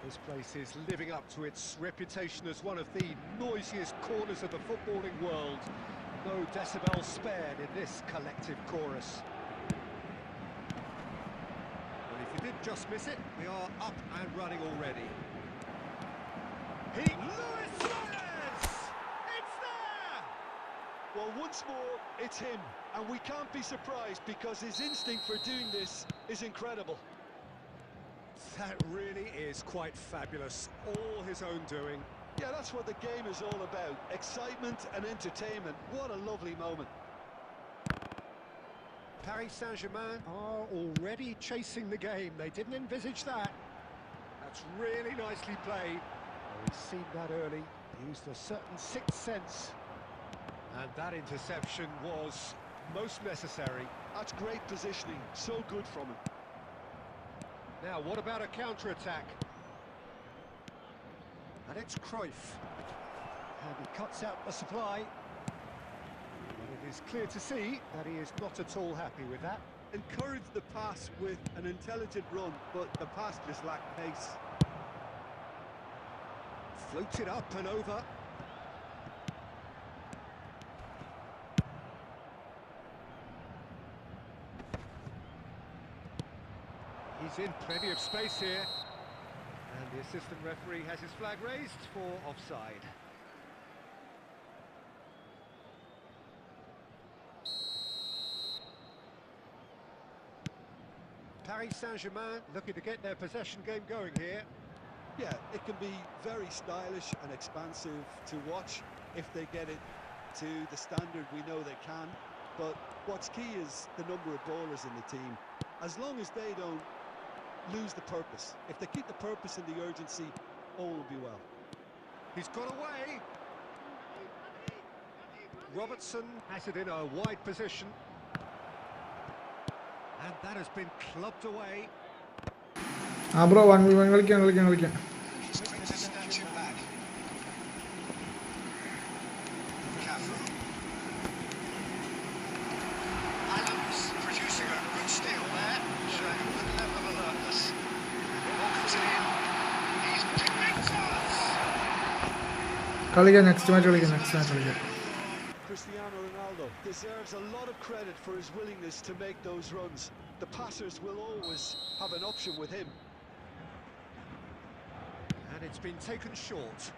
This place is living up to its reputation as one of the noisiest corners of the footballing world. No decibel spared in this collective chorus. If you did just miss it, we are up and running already. Luis Suarez! It's there! Well, once more, it's him, and we can't be surprised because his instinct for doing this is incredible. That really is quite fabulous. All his own doing. Yeah, that's what the game is all about. Excitement and entertainment. What a lovely moment. Paris Saint-Germain are already chasing the game. They didn't envisage that. That's really nicely played. Oh, he's seen that early. Used a certain sixth sense. And that interception was most necessary. That's great positioning. So good from him. Now, what about a counter-attack? And it's Cruyff. And he cuts out the supply. It is clear to see that he is not at all happy with that. Encourage the pass with an intelligent run, but the pass just lacked pace. Floated up and over. He's in plenty of space here. And the assistant referee has his flag raised for offside. Paris Saint-Germain looking to get their possession game going here. Yeah, it can be very stylish and expansive to watch if they get it to the standard we know they can. But what's key is the number of ballers in the team. As long as they don't lose the purpose, if they keep the purpose and the urgency, all will be well. He's got away. Robertson has it in a wide position. And that has been clubbed away. Bro, കളിക്കാം. Producing a good steal there, showing a good level of alertness. Walks it in. He's picked കളിക്കാം, next match കളിക്കാം. Cristiano Ronaldo deserves a lot of credit for his willingness to make those runs. The passers will always have an option with him. And it's been taken short.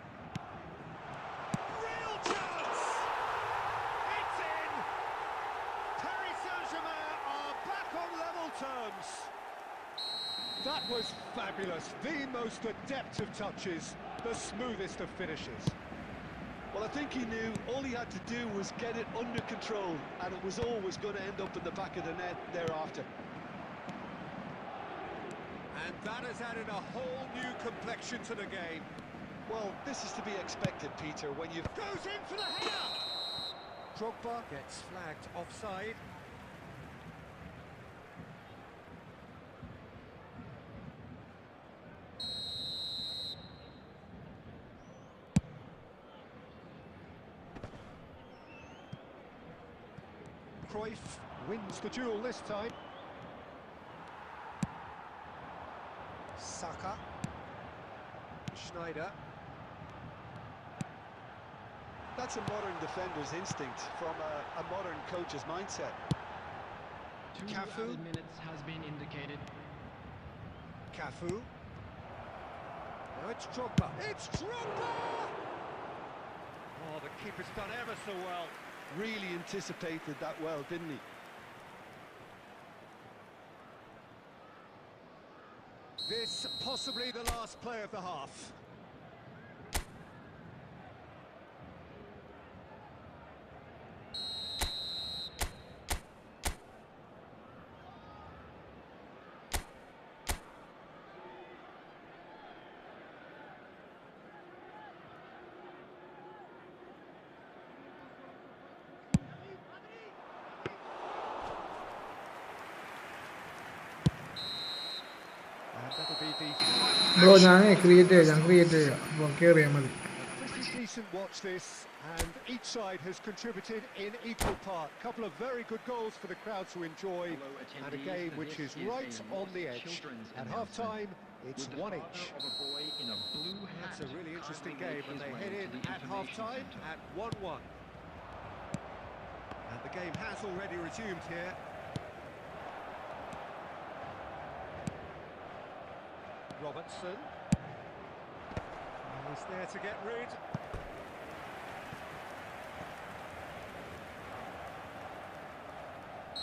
Real chance! It's in! Paris Saint-Germain are back on level terms. That was fabulous. The most adept of touches, the smoothest of finishes. Well, I think he knew all he had to do was get it under control, and it was always going to end up in the back of the net thereafter. And that has added a whole new complexion to the game. Well, this is to be expected, Peter, when you've... Goes in for the header! Drogba gets flagged offside. Cruyff wins the duel this time. Saka. Schneider. That's a modern defender's instinct from a modern coach's mindset. 2 Cafu. added minutes has been indicated. Cafu. Now it's Drogba. It's Drogba! Oh, the keeper's done ever so well. Really anticipated that well, didn't he? This possibly the last play of the half. That'll be the bro ഞാൻ create ചെയ്യാം അപ്പോൾ care ചെയ്യാൻ മതി. pretty decent watch this, and each side has contributed in equal part. Couple of very good goals for the crowd to enjoy, and a game which is right on the edge. At half-time, it's 1 each. That's a really interesting game, and they head in at half-time at 1-1. And the game has already resumed here. Robertson. He's there to get rid.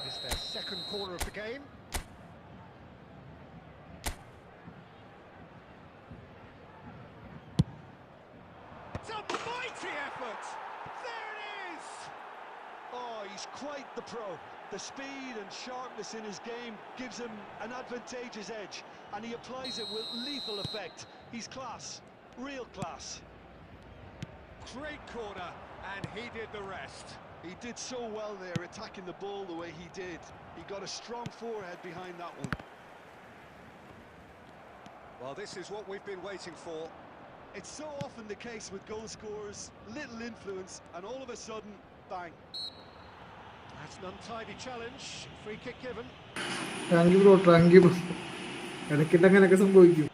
It's their second corner of the game. It's a mighty effort! There it is! Oh, he's quite the pro. The speed and sharpness in his game gives him an advantageous edge, and he applies it with lethal effect. He's class, real class. Great corner, and he did the rest. He did so well there, attacking the ball the way he did. He got a strong forehead behind that one. Well, this is what we've been waiting for. It's so often the case with goal scorers, little influence, and all of a sudden, bang. That's an untidy challenge. Free kick given. Thank you bro, thank you bro. ഇടയ്ക്കിട്ട് അങ്ങനെയൊക്കെ സംഭവിക്കും.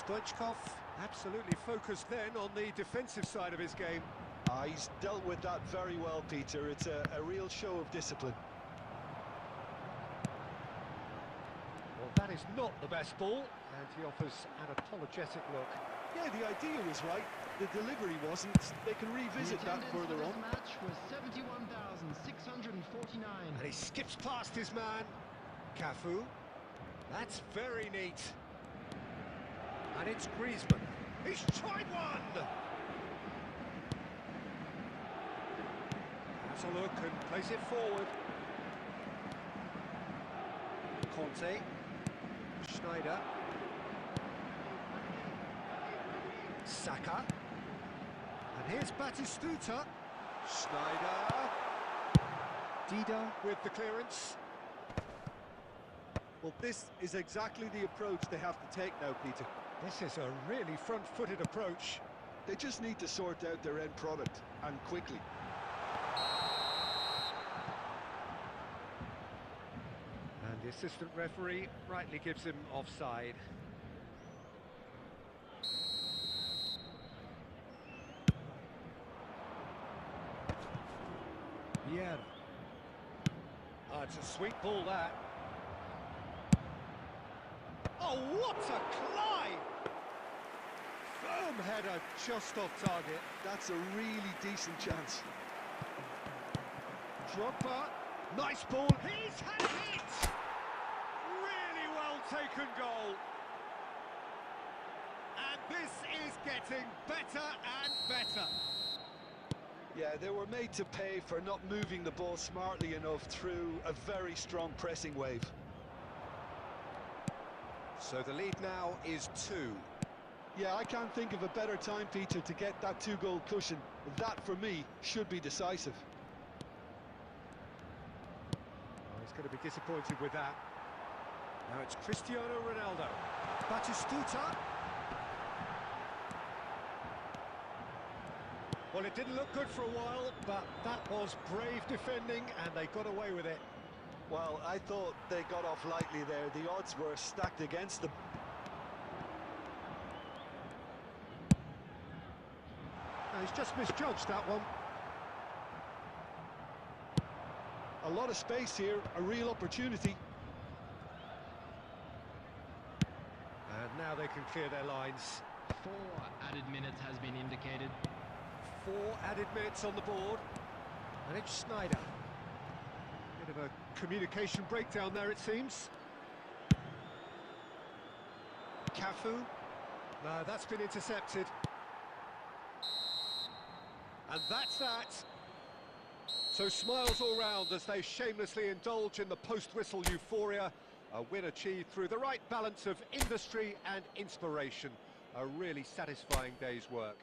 Stoichkov absolutely focused then on the defensive side of his game. He's dealt with that very well, Peter. It's a real show of discipline. Well, that is not the best ball, and he offers an apologetic look. Yeah, the idea was right. The delivery wasn't. They can revisit that further on. The match was 71,649. And he skips past his man. Cafu. That's very neat. And it's Griezmann. He's tried one! Has a look and plays it forward. Conte. Schneider. Saka. And here's Batistuta. Schneider. Dida with the clearance. Well, this is exactly the approach they have to take now, Peter. This is a really front-footed approach. They just need to sort out their end product, and quickly. And the assistant referee rightly gives him offside. Yeah. Oh, it's a sweet ball, that. Oh, what a climb! Firm header just off target. That's a really decent chance. Drogba, nice ball. He's had it! Really well taken goal. And this is getting better and better. Yeah, they were made to pay for not moving the ball smartly enough through a very strong pressing wave. So the lead now is 2. Yeah, I can't think of a better time, Peter, to get that two-goal cushion. That, for me, should be decisive. Oh, he's going to be disappointed with that. Now it's Cristiano Ronaldo. Batistuta. Well, it didn't look good for a while, but that was brave defending, and they got away with it. Well, I thought they got off lightly there. The odds were stacked against them. He's just misjudged that one. A lot of space here, a real opportunity. And now they can clear their lines. 4 added minutes has been indicated. 4 added minutes on the board. And it's Schneider. Bit of a communication breakdown there, it seems. Cafu. No, that's been intercepted. And that's that. So smiles all round as they shamelessly indulge in the post-whistle euphoria. A win achieved through the right balance of industry and inspiration. A really satisfying day's work.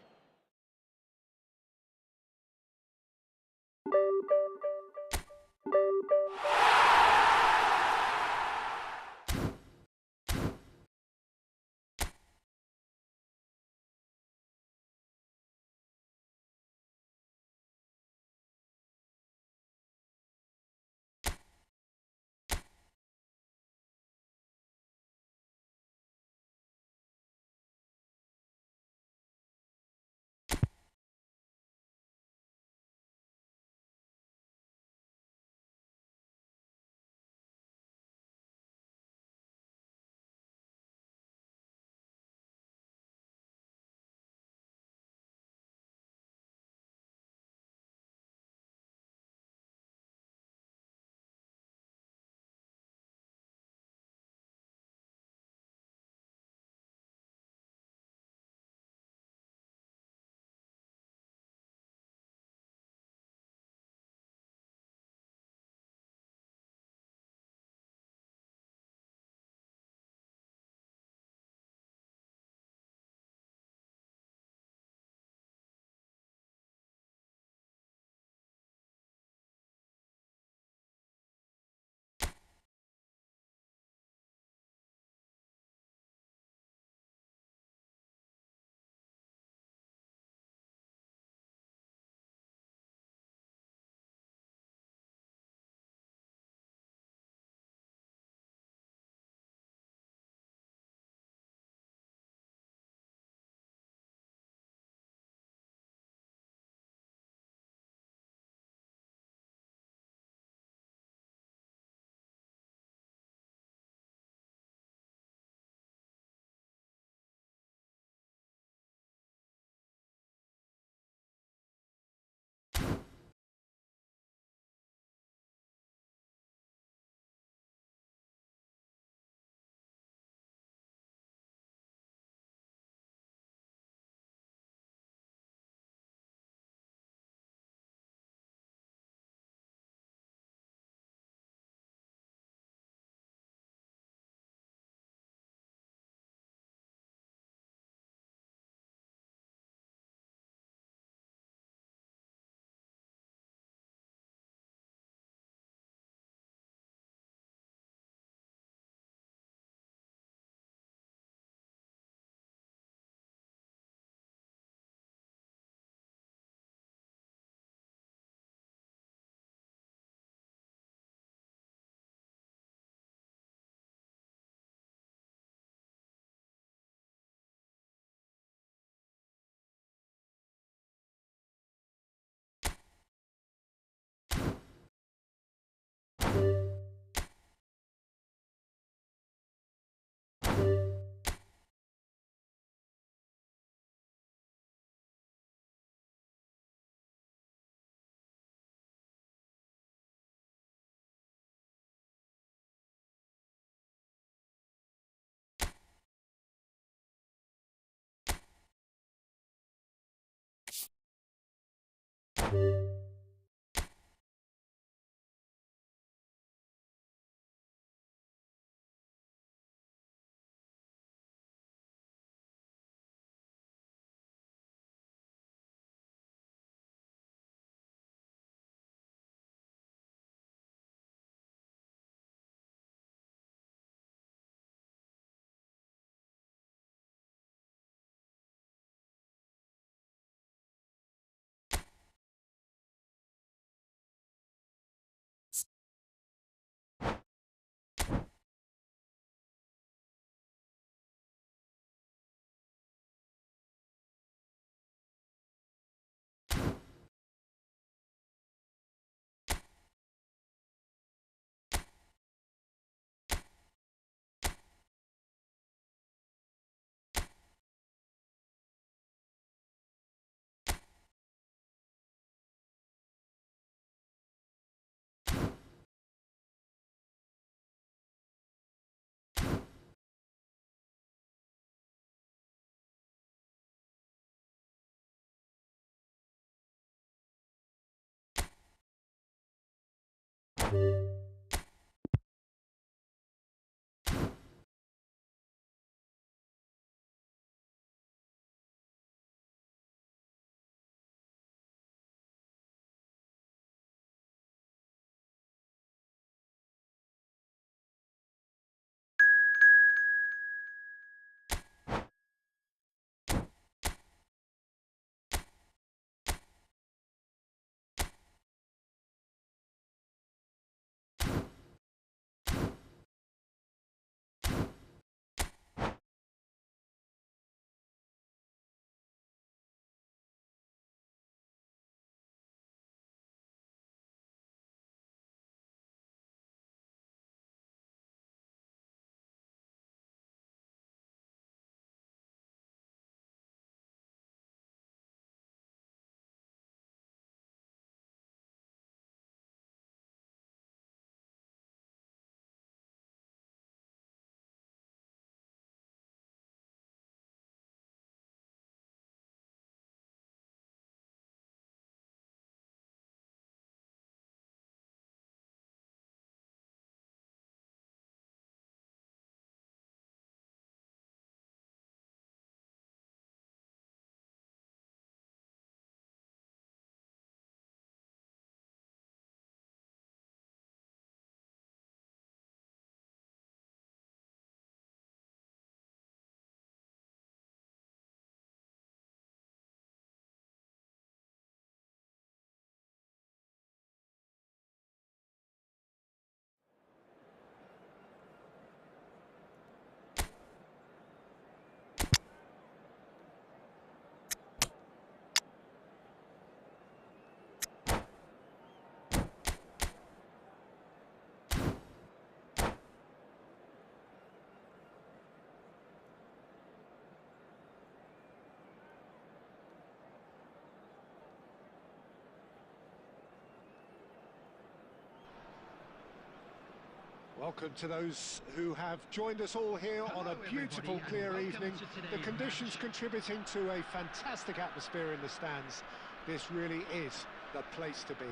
Welcome to those who have joined us all here on a beautiful, clear evening. The conditions contributing to a fantastic atmosphere in the stands. This really is the place to be.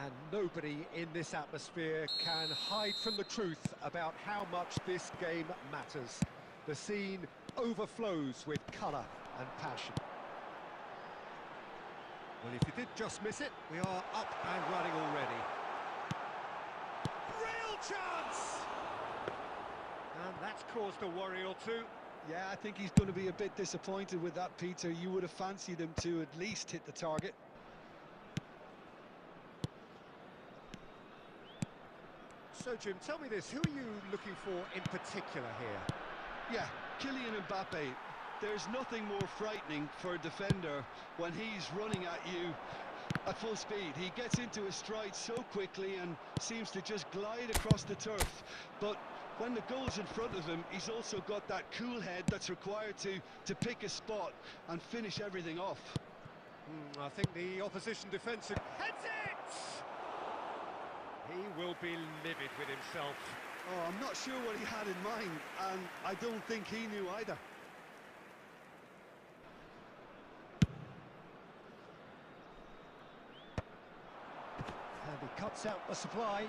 And nobody in this atmosphere can hide from the truth about how much this game matters. The scene overflows with colour and passion. Well, if you did just miss it, we are up and running already. Real chance! And that's caused a worry or two. Yeah, I think he's going to be a bit disappointed with that, Peter. You would have fancied him to at least hit the target. So, Jim, tell me this, who are you looking for in particular here? Yeah, Kylian Mbappe. There's nothing more frightening for a defender when he's running at you at full speed. He gets into his stride so quickly and seems to just glide across the turf. But when the goal's in front of him, he's also got that cool head that's required to pick a spot and finish everything off. I think the opposition defence heads it! He will be livid with himself. Oh, I'm not sure what he had in mind, and I don't think he knew either. And he cuts out the supply.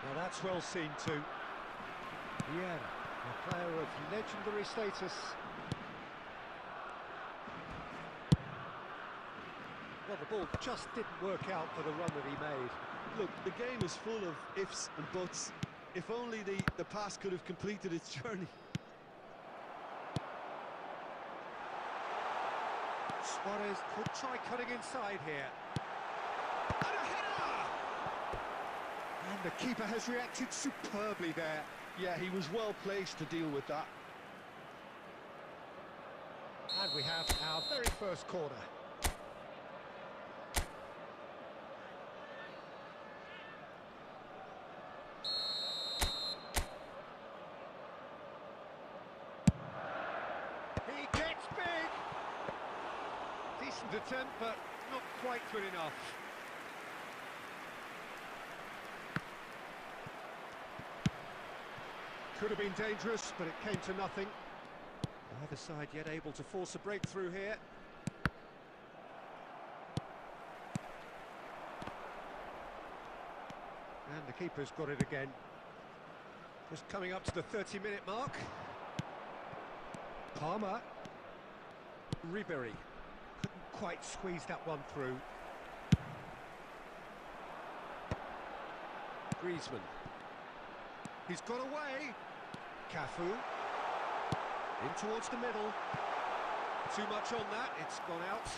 Well, that's well seen too. Yeah, a player of legendary status. Well, the ball just didn't work out for the run that he made. Look, the game is full of ifs and buts. If only the pass could have completed its journey. Suarez could try cutting inside here. And a header! And the keeper has reacted superbly there. Yeah, he was well placed to deal with that. And we have our very first corner. He gets big! Decent attempt, but not quite good enough. Could have been dangerous, but it came to nothing. Neither side yet able to force a breakthrough here. And the keeper's got it again. Just coming up to the 30-minute mark. Palmer. Ribery. Couldn't quite squeeze that one through. Griezmann. He's got away. Cafu. In towards the middle. Too much on that, it's gone out.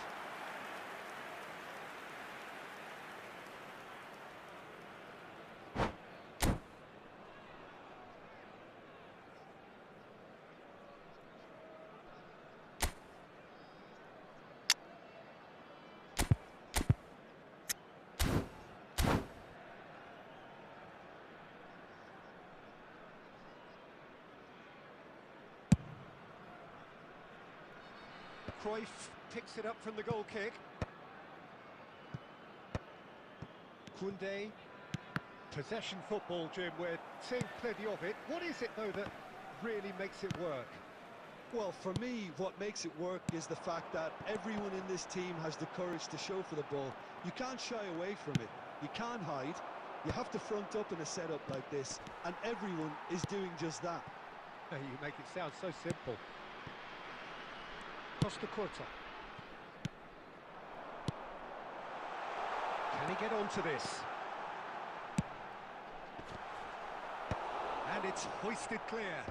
Cruyff picks it up from the goal kick. Koundé. Possession football, Jim, we're seeing plenty of it. What is it, though, that really makes it work? Well, for me, what makes it work is the fact that everyone in this team has the courage to show for the ball. You can't shy away from it. You can't hide. You have to front up in a setup like this, and everyone is doing just that. You make it sound so simple. Costa Curta. Can he get onto this? And it's hoisted clear.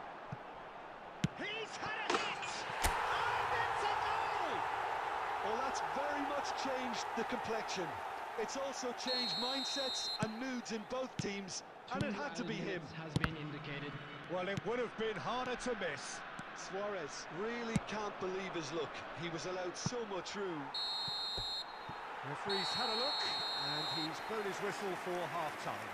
He's had a hit! And it's a goal! Well, that's very much changed the complexion. It's also changed mindsets and moods in both teams, and it had to be him. Has been indicated. Well, it would have been harder to miss. Suarez really can't believe his luck. He was allowed so much room. Referee's had a look, and he's blown his whistle for half-time.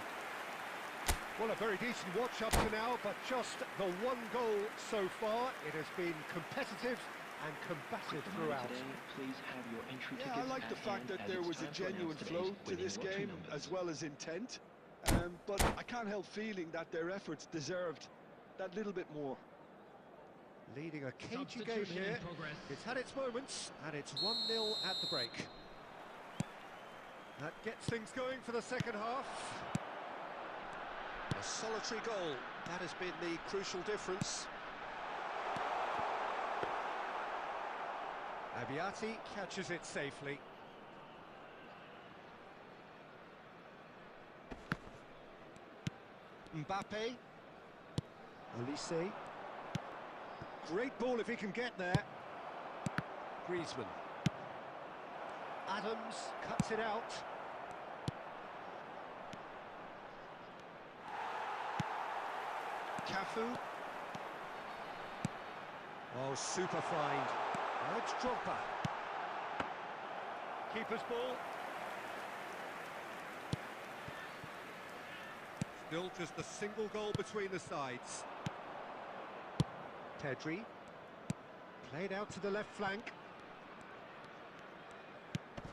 Well, a very decent watch up to now, but just the one goal so far. It has been competitive and combative throughout. Please have your entry Yeah, I like the fact that there was a genuine flow to this game, as well as intent. But I can't help feeling that their efforts deserved that little bit more. Leading a cagey game here. It's had its moments, and it's 1-0 at the break. That gets things going for the second half. A solitary goal, that has been the crucial difference. Abiati catches it safely. Mbappe. Olise. Great ball if he can get there. Griezmann. Adams cuts it out. Cafu. Oh, super find. Now it's Drogba. Keeper's ball. Still just a single goal between the sides. Pedri. Played out to the left flank.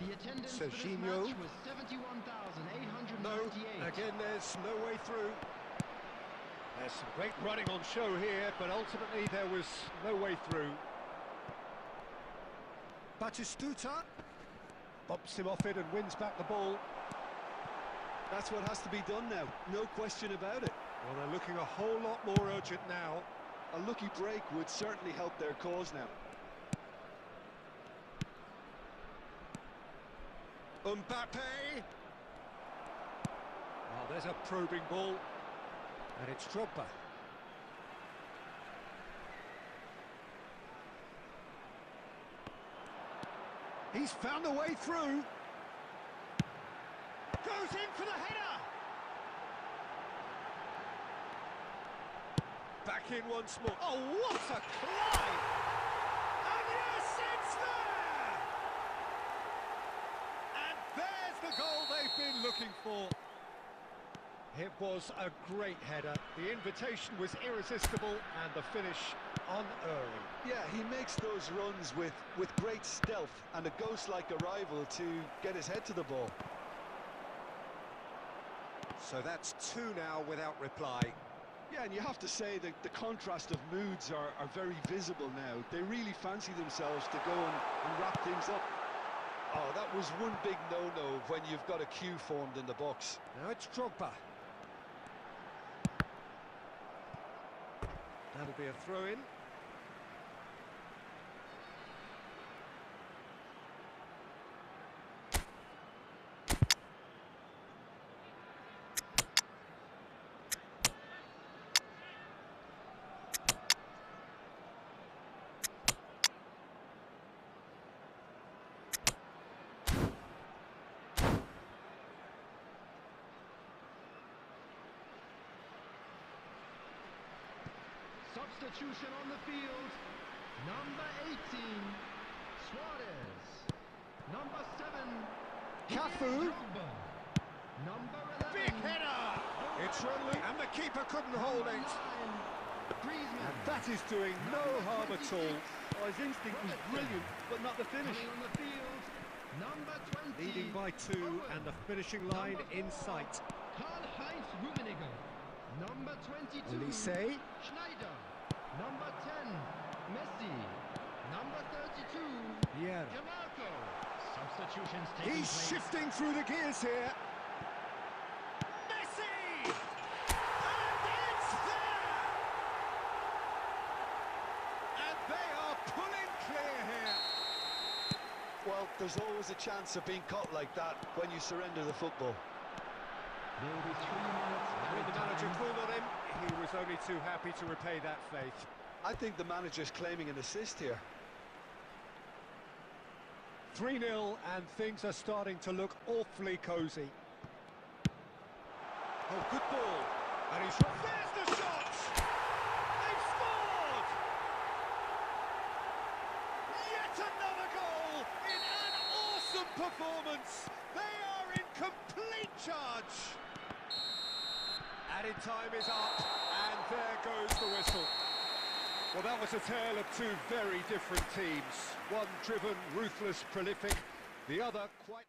The attendance for this Serginho. match was 71,898. No, again there's no way through. There's some great running on show here, but ultimately there was no way through. Batistuta bumps him off it and wins back the ball. That's what has to be done now, no question about it. Well, they're looking a whole lot more urgent now. A lucky break would certainly help their cause now. Mbappe! Oh, there's a probing ball. And it's Drogba. He's found a way through. Goes in for the header! Back in once more. Oh, what a climb! And yes, it's there! And there's the goal they've been looking for. It was a great header. The invitation was irresistible and the finish unerring. Yeah, he makes those runs with great stealth and a ghost-like arrival to get his head to the ball. So that's 2 now without reply. Yeah, and you have to say that the contrast of moods are very visible now. They really fancy themselves to go and wrap things up. Oh, that was one big no-no when you've got a queue formed in the box. Now it's Drogba. That'll be a throw-in. Substitution on the field. Number 18, Suarez. Number 7, Cafu. Number 11. Big header! It's running, and the keeper couldn't hold it. And that is doing no harm at all. Oh, his instinct was brilliant, but not the finish. On the field. Number 20. Leading by 2 and the finishing line in sight. Karl-Heinz Rummenigge. Number 22. Olise. Schneider. Number 10. Messi. Number 32. Yeah. Jamarco. Substitutions taking He's place. shifting through the gears here. Messi! And it's there! And they are pulling clear here. Well, there's always a chance of being caught like that when you surrender the football. There will be 3 minutes. When the manager called on him, he was only too happy to repay that faith. I think the manager's claiming an assist here. 3-0 and things are starting to look awfully cosy. Oh, good ball. And he's... There's the shot! They've scored! Yet another goal in an awesome performance. They are in complete charge. Added time is up, and there goes the whistle. Well, that was a tale of 2 very different teams. One driven, ruthless, prolific, the other quite...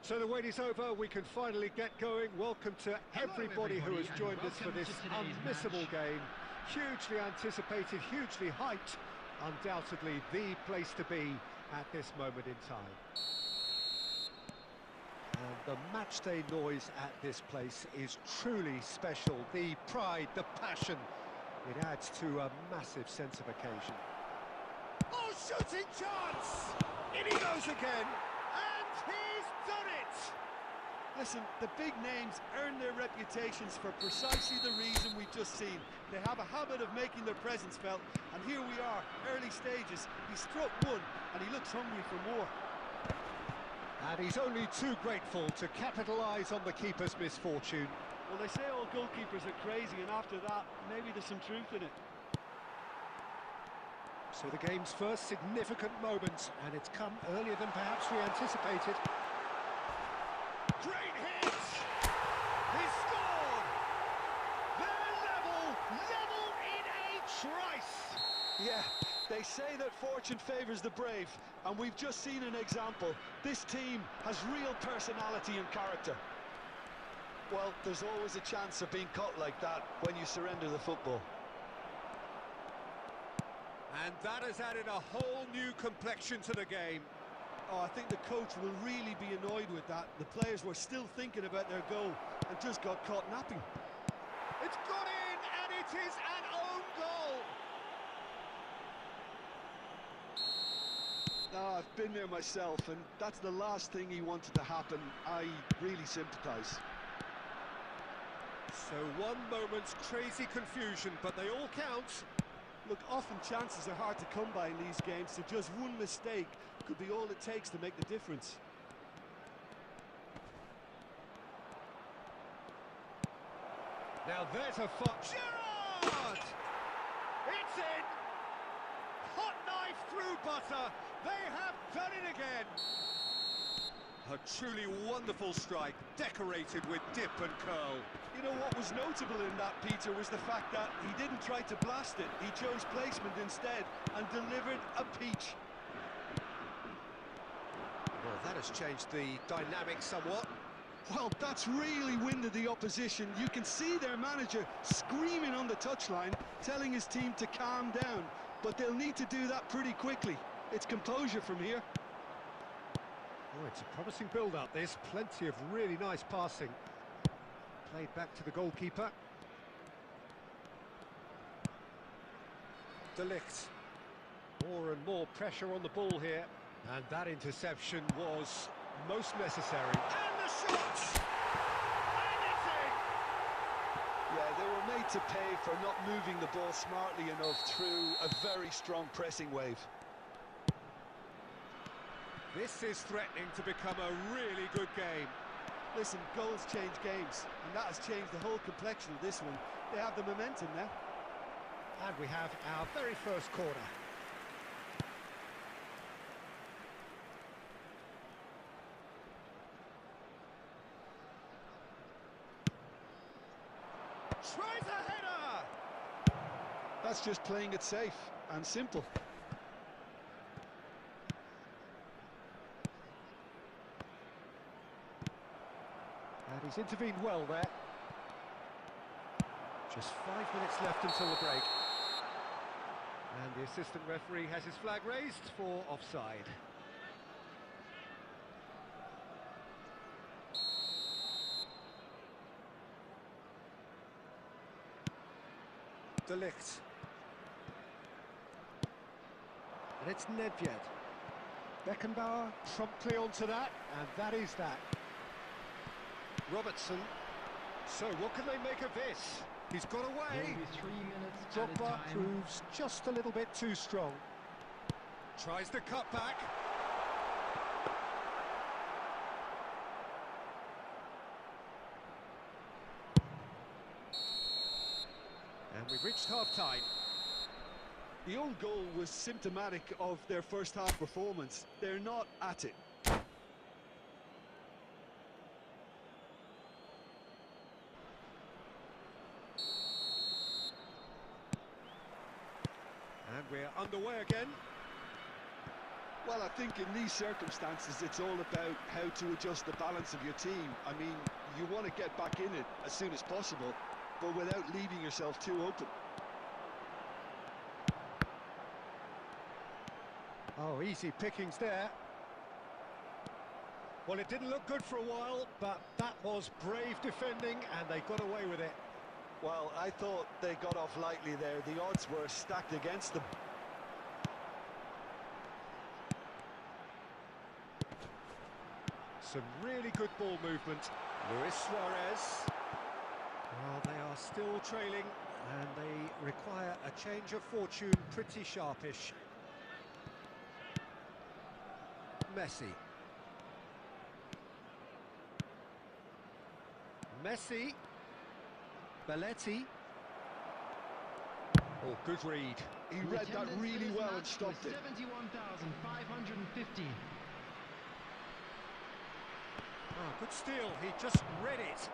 So the wait is over, we can finally get going. Welcome to everybody who has joined us for this unmissable game. Hugely anticipated, hugely hyped, undoubtedly the place to be at this moment in time. And the matchday noise at this place is truly special. The pride, the passion, It adds to a massive sense of occasion. Oh, shooting chance! In he goes again, and he's done it! Listen, the big names earn their reputations for precisely the reason we've just seen. They have a habit of making their presence felt, and here we are, early stages. He struck one, and he looks hungry for more. And he's only too grateful to capitalise on the keeper's misfortune. Well, they say all goalkeepers are crazy, and after that, maybe there's some truth in it. So the game's first significant moment, and it's come earlier than perhaps we anticipated. Great hit! He scored! They're level in a trice! Yeah, they say that fortune favours the brave, and we've just seen an example. This team has real personality and character. Well, there's always a chance of being caught like that when you surrender the football. And that has added a whole new complexion to the game. Oh, I think the coach will really be annoyed with that. The players were still thinking about their goal and just got caught napping. It's gone in, and it is an own goal! No, I've been there myself, and that's the last thing he wanted to happen. I really sympathise. So one moment's crazy confusion, but they all count. Look, often chances are hard to come by in these games, so just one mistake could be all it takes to make the difference. Now there's a Gerrard! It's in! Hot knife through butter. They have done it again. A truly wonderful strike, decorated with dip and curl. You know what was notable in that, Peter, was the fact that he didn't try to blast it. He chose placement instead and delivered a peach. Well, that has changed the dynamic somewhat. Well, that's really winded the opposition. You can see their manager screaming on the touchline, telling his team to calm down. But they'll need to do that pretty quickly. It's composure from here. Oh, it's a promising build-up, this. Plenty of really nice passing. Played back to the goalkeeper. De Ligt. More and more pressure on the ball here. And that interception was most necessary. And the shots! And it's in! Yeah, they were made to pay for not moving the ball smartly enough through a very strong pressing wave. This is threatening to become a really good game. Listen, goals change games, and that has changed the whole complexion of this one. They have the momentum now. And we have our very first corner. Tries a header! That's just playing it safe and simple. And he's intervened well there. Just 5 minutes left until the break. And the assistant referee has his flag raised for offside. De Ligt. And it's Nedved. Beckenbauer promptly onto that, and that is that. Robertson. So what can they make of this? He's got away. 3 minutes at a Drogba time. proves just a little bit too strong. Tries the cut back. And we've reached half-time. The own goal was symptomatic of their first half performance. They're not at it. And we're underway again. Well, I think in these circumstances, it's all about how to adjust the balance of your team. I mean, you want to get back in it as soon as possible, but without leaving yourself too open. Oh, easy pickings there. Well, it didn't look good for a while, but that was brave defending, and they got away with it. Well, I thought they got off lightly there. The odds were stacked against them. Some really good ball movement. Luis Suarez. Well, they are still trailing, and they require a change of fortune pretty sharpish. Messi. Belletti. Oh, good read. He read that really well and stopped it. 71,550. Oh, good steal. He just read it.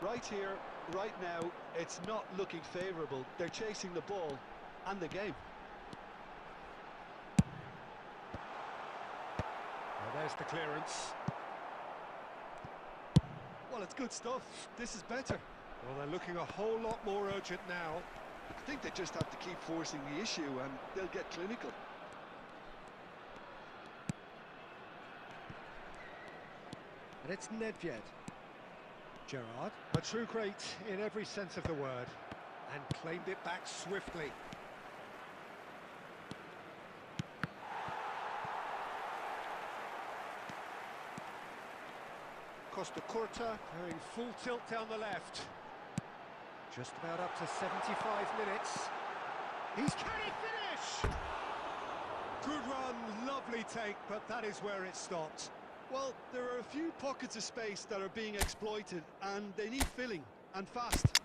Right here, right now, it's not looking favourable. They're chasing the ball and the game. Well, there's the clearance. Well, it's good stuff. This is better. Well, they're looking a whole lot more urgent now. I think they just have to keep forcing the issue and they'll get clinical. And it's Nedved. Gerrard, a true great in every sense of the word, and claimed it back swiftly. Costa Curta going full tilt down the left. Just about up to 75 minutes. Can he finish? Good run, lovely take, but that is where it stopped. Well, there are a few pockets of space that are being exploited and they need filling, and fast.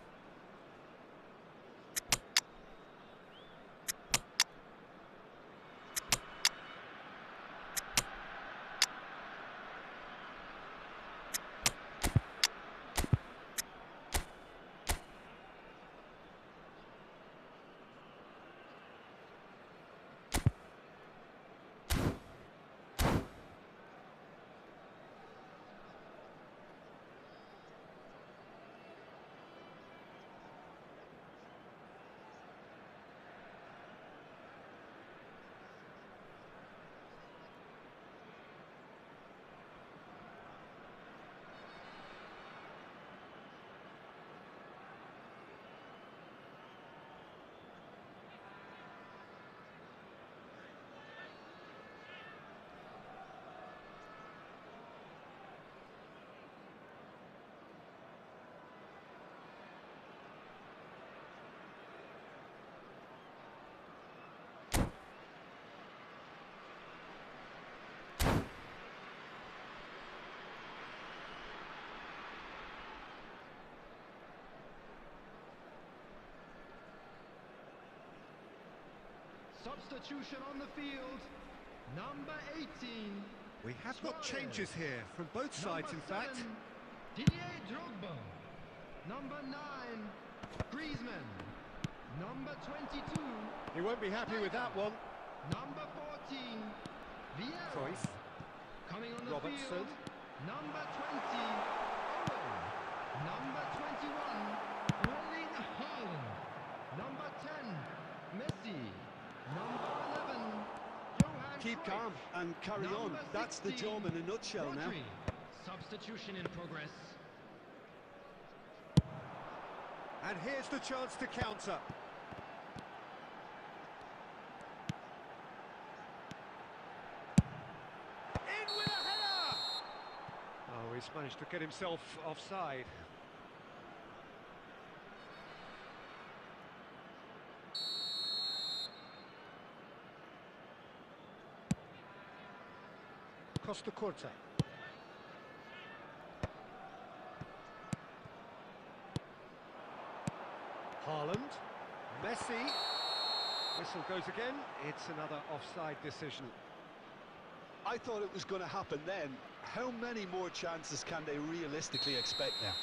Substitution on the field, number 18. We have got changes here from both sides, in fact. Didier Drogba. Number 9, Griezmann. Number 22. He won't be happy with that one. Number 14, Vieira. Cruyff. Coming on the Robertson. field, number 20, Owen. Number 21, Erling Haaland. Number 10, Messi. Number 11, Johan Keep Cruyff. calm and carry on. Number That's the 16, job in a nutshell now. Rodri. Substitution in progress. And here's the chance to counter. In with a header! Oh, he's managed to get himself offside. Costa Curta. Haaland. Messi. Whistle goes again. It's another offside decision. I thought it was going to happen then. How many more chances can they realistically expect now?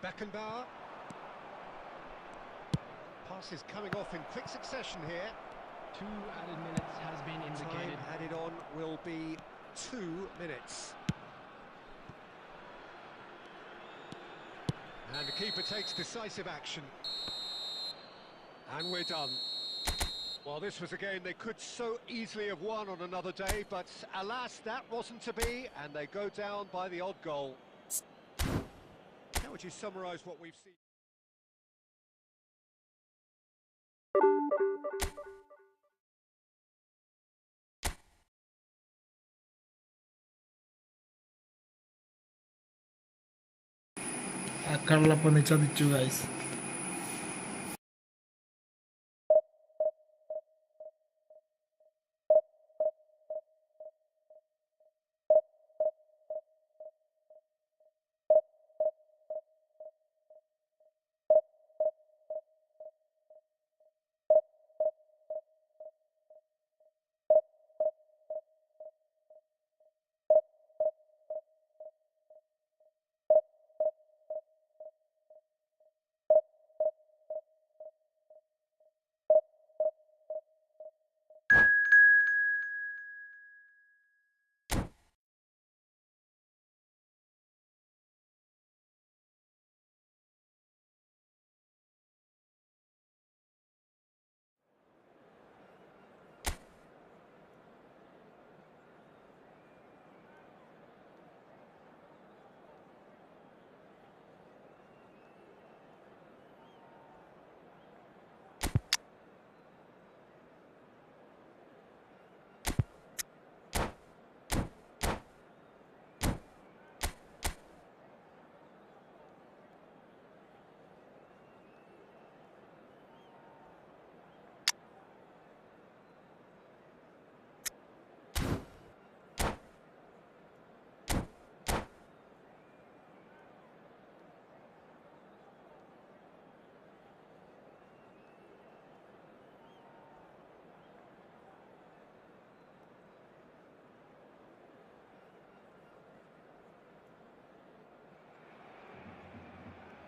Beckenbauer. Passes coming off in quick succession here. 2 added minutes has been indicated. Time added on will be 2 minutes. And the keeper takes decisive action. And we're done. Well, this was a game they could so easily have won on another day, but alas, that wasn't to be, and they go down by the odd goal. How would you summarise what we've seen? ആ കള്ളപ്പന്നി ചതിച്ചു guys.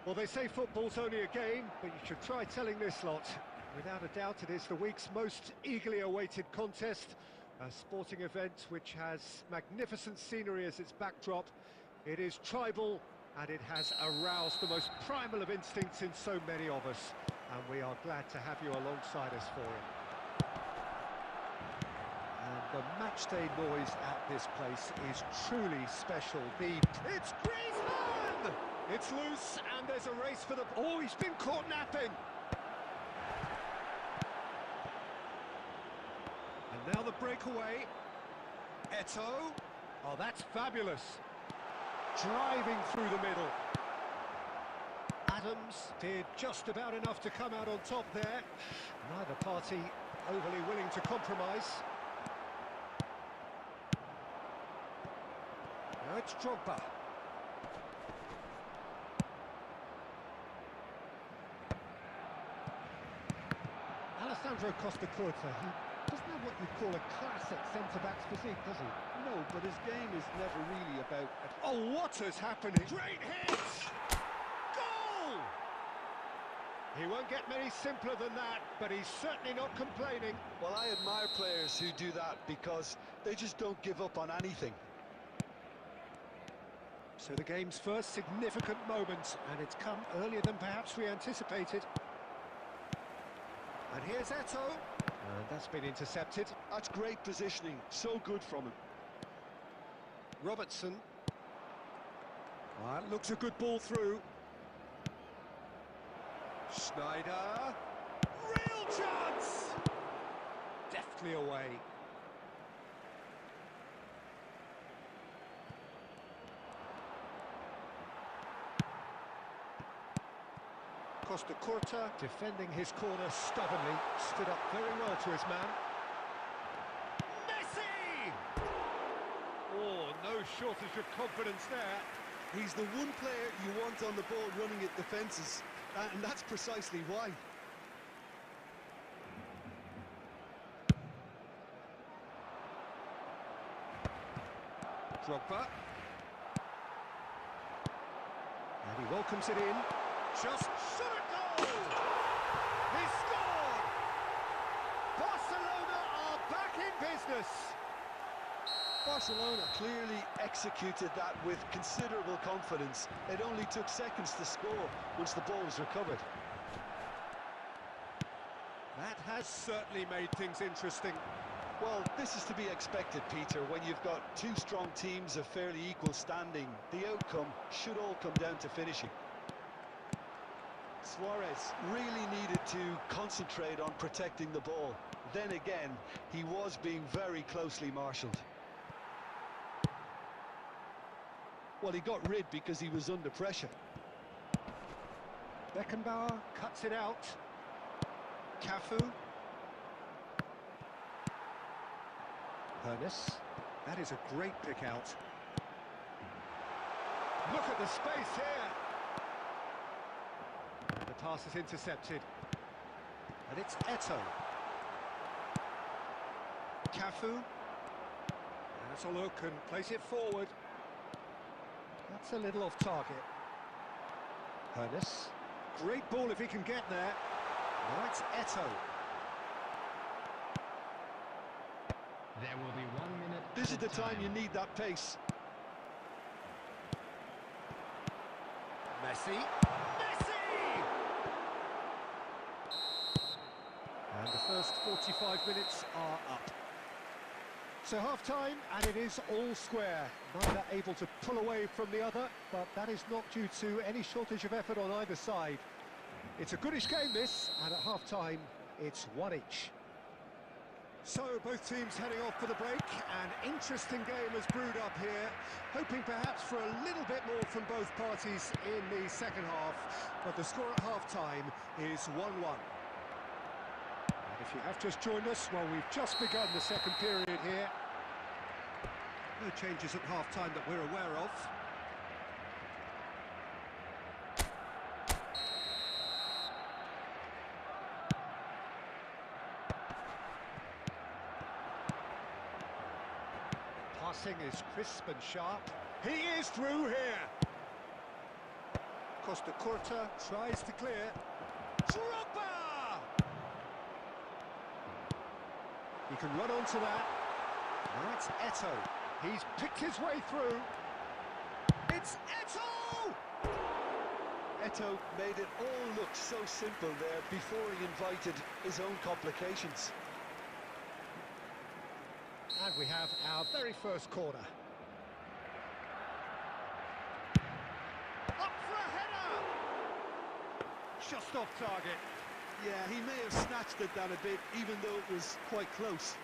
Well, they say football's only a game, but you should try telling this lot. Without a doubt, it is the week's most eagerly awaited contest, a sporting event which has magnificent scenery as its backdrop. It is tribal, and it has aroused the most primal of instincts in so many of us, and we are glad to have you alongside us for it. And the matchday noise at this place is truly special. It's Griezmann! It's loose, and there's a race for the... Oh, he's been caught napping! And now the breakaway. Eto'o. Oh, that's fabulous. Driving through the middle. Adams did just about enough to come out on top there. Neither party overly willing to compromise. Now it's Drogba. Alessandro Costa-Curta, he doesn't have what you call a classic centre-back's physique, does he? No, but his game is never really about... Oh, what is happening? Great hit! Goal! He won't get many simpler than that, but he's certainly not complaining. Well, I admire players who do that because they just don't give up on anything. So the game's first significant moment, and it's come earlier than perhaps we anticipated. And here's Eto'o, and that's been intercepted. That's great positioning, so good from him. Robertson. That looks a good ball through. Schneider. Real chance! Deftly away. Costa-Curta defending his corner stubbornly, stood up very well to his man. Messi! Oh, no shortage of confidence there. He's the one player you want on the ball running at defences, and that's precisely why. Drogba. And he welcomes it in. Just shot a goal! He scored! Barcelona are back in business! Barcelona clearly executed that with considerable confidence. It only took seconds to score once the ball was recovered. That has certainly made things interesting. Well, this is to be expected, Peter. When you've got two strong teams of fairly equal standing, the outcome should all come down to finishing. Suarez really needed to concentrate on protecting the ball. Then again, he was being very closely marshalled. Well, he got rid because he was under pressure. Beckenbauer cuts it out. Cafu. Ernest. That is a great pick out. Look at the space here. The pass is intercepted. And it's Eto'o. Cafu. Has a look and plays it forward. That's a little off target. Ernest. Great ball if he can get there. Now it's Eto'o. There will be 1 minute. This is the time you need that pace. Messi. And the first 45 minutes are up. So half-time, and it is all square. Neither able to pull away from the other, but that is not due to any shortage of effort on either side. It's a goodish game, this, and at half-time, it's one each. So both teams heading off for the break. An interesting game has brewed up here, hoping perhaps for a little bit more from both parties in the second half, but the score at half-time is 1-1. And if you have just joined us, well, we've just begun the second period here. No changes at half-time that we're aware of. Passing is crisp and sharp. He is through here. Costa Curta tries to clear. Drogba! He can run onto that. Now it's Eto'o. He's picked his way through. It's Eto'o! Eto'o made it all look so simple there before he invited his own complications. And we have our very first corner. Up for a header! Just off target. Yeah, he may have snatched it down a bit, even though it was quite close.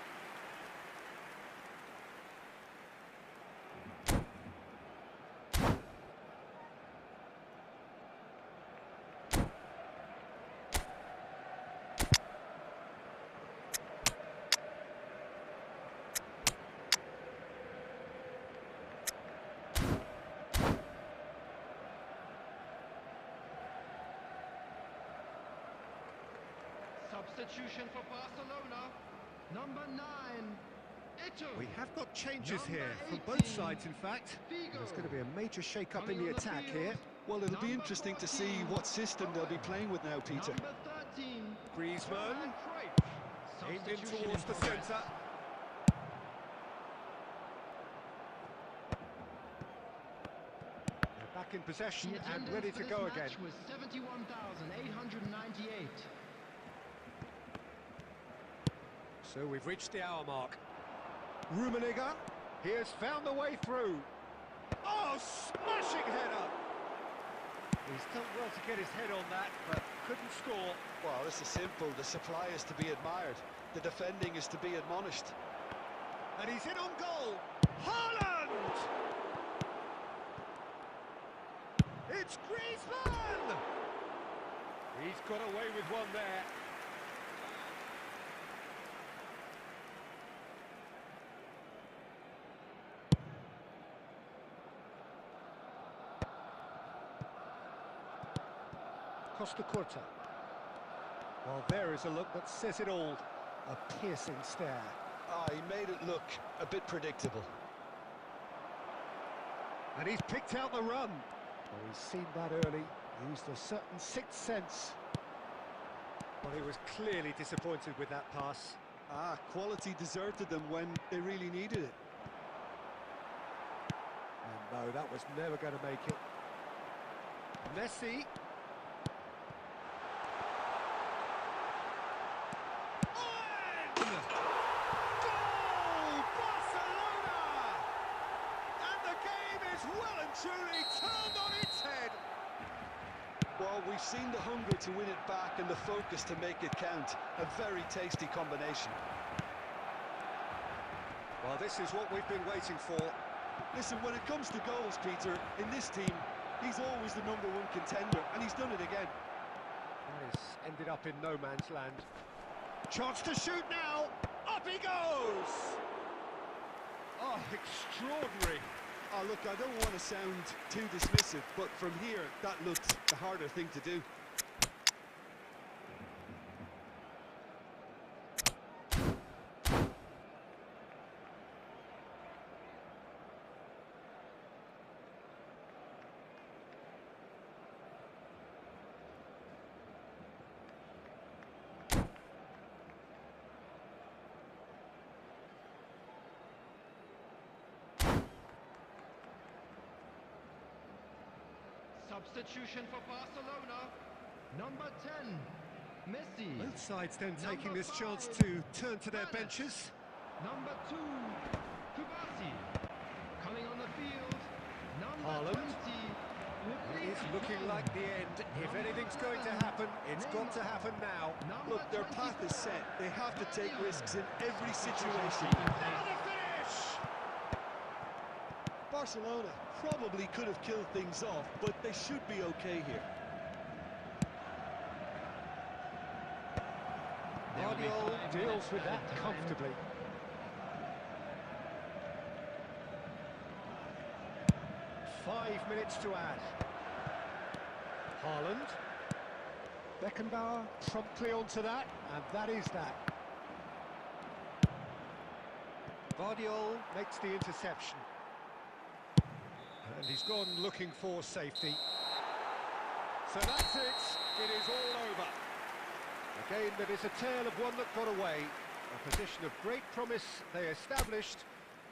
Substitution for Barcelona. Number 9, Eto'o. We have got changes Number here from 18, both sides, in fact. Figo. There's going to be a major shake-up Coming in the on the attack field. here. Well, it'll be Number interesting to 14, see what system they'll be playing with now, Peter. Number 13, Griezmann. Aimed in Substitution towards the progress. centre. They're back in possession The and attendance ready for to this go match again. was 71,898. So we've reached the hour mark. Rummenigge, he has found the way through. Oh, smashing header! He's done well to get his head on that, but couldn't score. Well, this is simple. The supply is to be admired. The defending is to be admonished. And he's in on goal. Haaland! It's Griezmann! He's got away with one there. Costa Curta. Well, there is a look that says it all. A piercing stare. Ah, he made it look a bit predictable. And he's picked out the run. Well, he's seen that early. Used a certain sixth sense. Well, he was clearly disappointed with that pass. Ah, quality deserted them when they really needed it. No, that was never going to make it. Messi. Goal! Barcelona! And the game is well and truly turned on its head. Well, we've seen the hunger to win it back and the focus to make it count. A very tasty combination. Well, this is what we've been waiting for. Listen, when it comes to goals, Peter, in this team, he's always the #1 contender, and he's done it again. He's ended up in no man's land. Chance to shoot now. Up he goes. Oh, extraordinary. Oh, look, I don't want to sound too dismissive, but from here, that looks the harder thing to do. Substitution for Barcelona. Number 10, Messi. Both sides then taking Number this chance 5, to turn to their Turnip. benches. Number 2, PUBG. Coming on the field, number Haaland. 20. It's looking like the end. If anything's going to happen, it's got to happen now. Look, their path is set. They have to take risks in every situation. And a finish! Barcelona probably could have killed things off, but they should be okay here. Guardiola deals with that comfortably. Five minutes to add. Haaland. Beckenbauer promptly onto that, and that is that. Guardiola makes the interception. And he's gone looking for safety. So that's it. It is all over. A game that is a tale of one that got away. A position of great promise they established,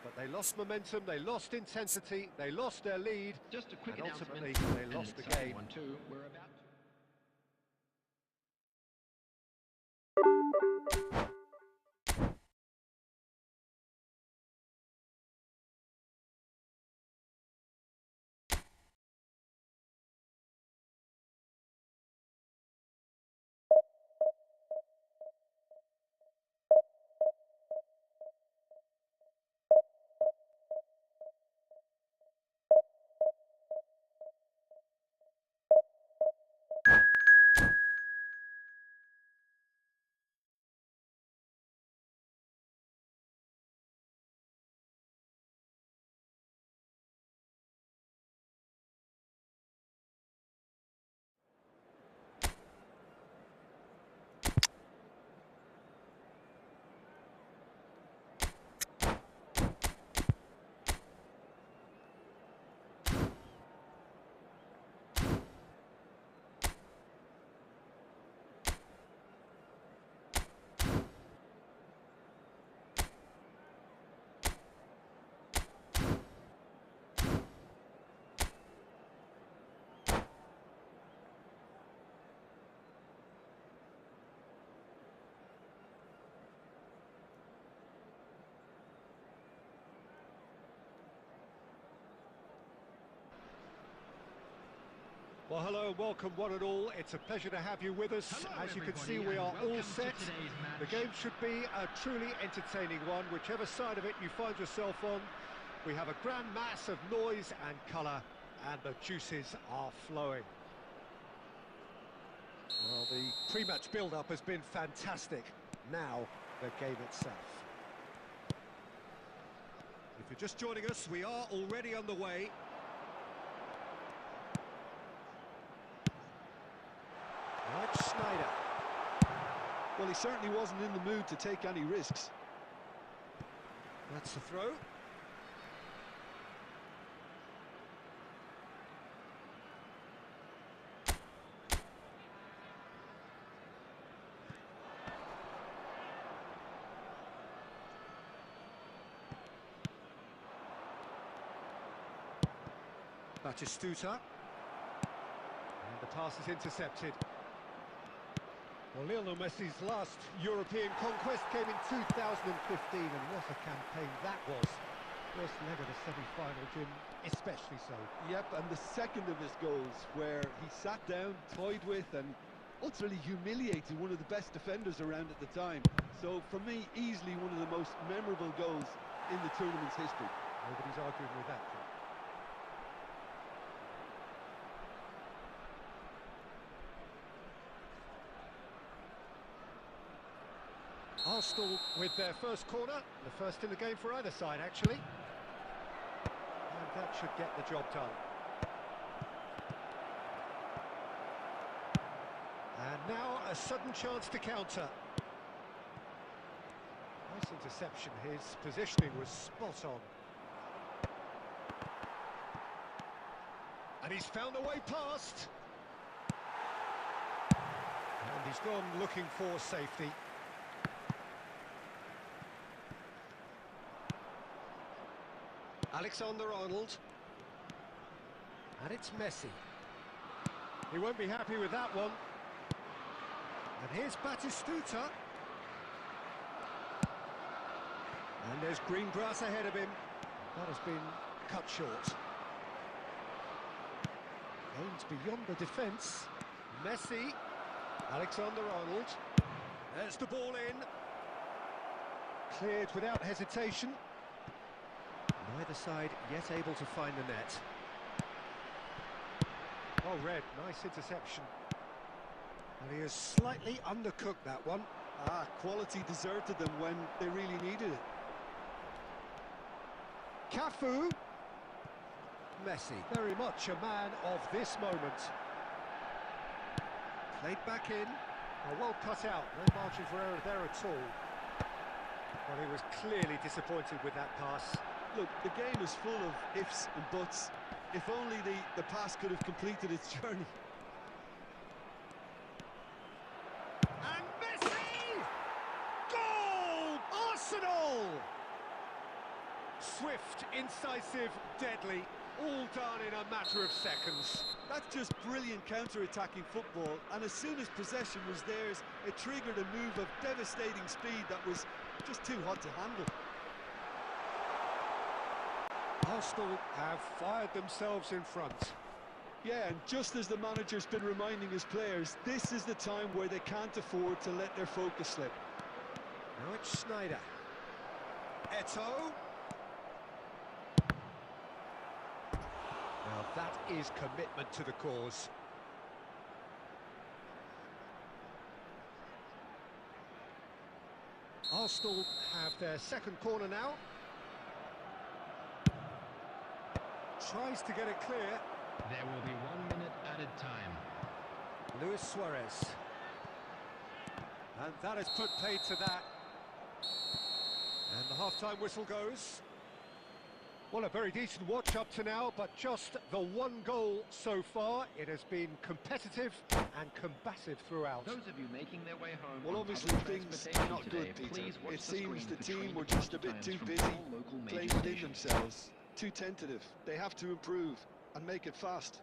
but they lost momentum, they lost intensity, they lost their lead, Just a quick and announcement. ultimately they An lost the exciting game. one too. We're about Well, hello and welcome one and all. It's a pleasure to have you with us. Hello, As you can see, everybody, we are and all welcome to set. today's The match. game should be a truly entertaining one, whichever side of it you find yourself on. We have a grand mass of noise and colour, and the juices are flowing. Well, the pre-match build-up has been fantastic. Now, the game itself. If you're just joining us, we are already on the way. Right, Snyder. Well, he certainly wasn't in the mood to take any risks. That's the throw. Batistuta. And the pass is intercepted. Well, Lionel Messi's last European conquest came in 2015, and what a campaign that was. First leg of the semi-final, Jim, especially so. Yep, and the second of his goals, where he sat down, toyed with, and utterly humiliated one of the best defenders around at the time. So, for me, easily one of the most memorable goals in the tournament's history. Nobody's arguing with that, Jim. Arsenal with their first corner, the first in the game for either side, actually. And that should get the job done. And now a sudden chance to counter. Nice interception, his positioning was spot on. And he's found a way past. And he's gone looking for safety. Alexander-Arnold. And it's Messi. He won't be happy with that one. And here's Batistuta. And there's green grass ahead of him. That has been cut short. Aims beyond the defence. Messi. Alexander-Arnold. There's the ball in. Cleared without hesitation. Neither side yet able to find the net. Oh, Red, nice interception. And he has slightly undercooked that one. Ah, quality deserted them when they really needed it. Cafu. Messi, very much a man of this moment. Played back in. Oh, well cut out, no margin for error there at all. Well, he was clearly disappointed with that pass. Look, the game is full of ifs and buts. If only the pass could have completed its journey. And Messi! Goal! Arsenal! Swift, incisive, deadly, all done in a matter of seconds. That's just brilliant counter-attacking football, and as soon as possession was theirs, it triggered a move of devastating speed that was just too hot to handle. Arsenal have fired themselves in front. Yeah, and just as the manager's been reminding his players, this is the time where they can't afford to let their focus slip. Now it's Sneijder. Eto'o. Now that is commitment to the cause. Arsenal have their second corner now. Tries to get it clear. There will be 1 minute added time. Luis Suarez. And that has put paid to that. And the half-time whistle goes. Well, a very decent watch up to now, but just the one goal so far. It has been competitive and combative throughout. Those of you making their way home. Well, on obviously public things transportation are not today, good, Peter. please watch It the seems screen the for team train were just a bit times too from busy all local major playing within stations. themselves, too tentative. They have to improve and make it fast.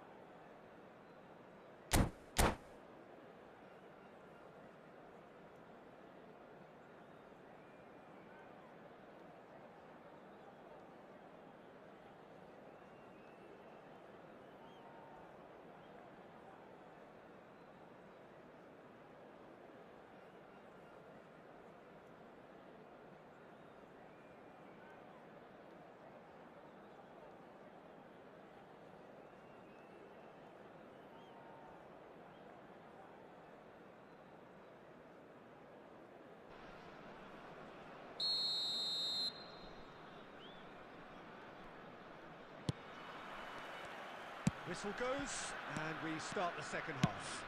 Whistle goes, and we start the second half.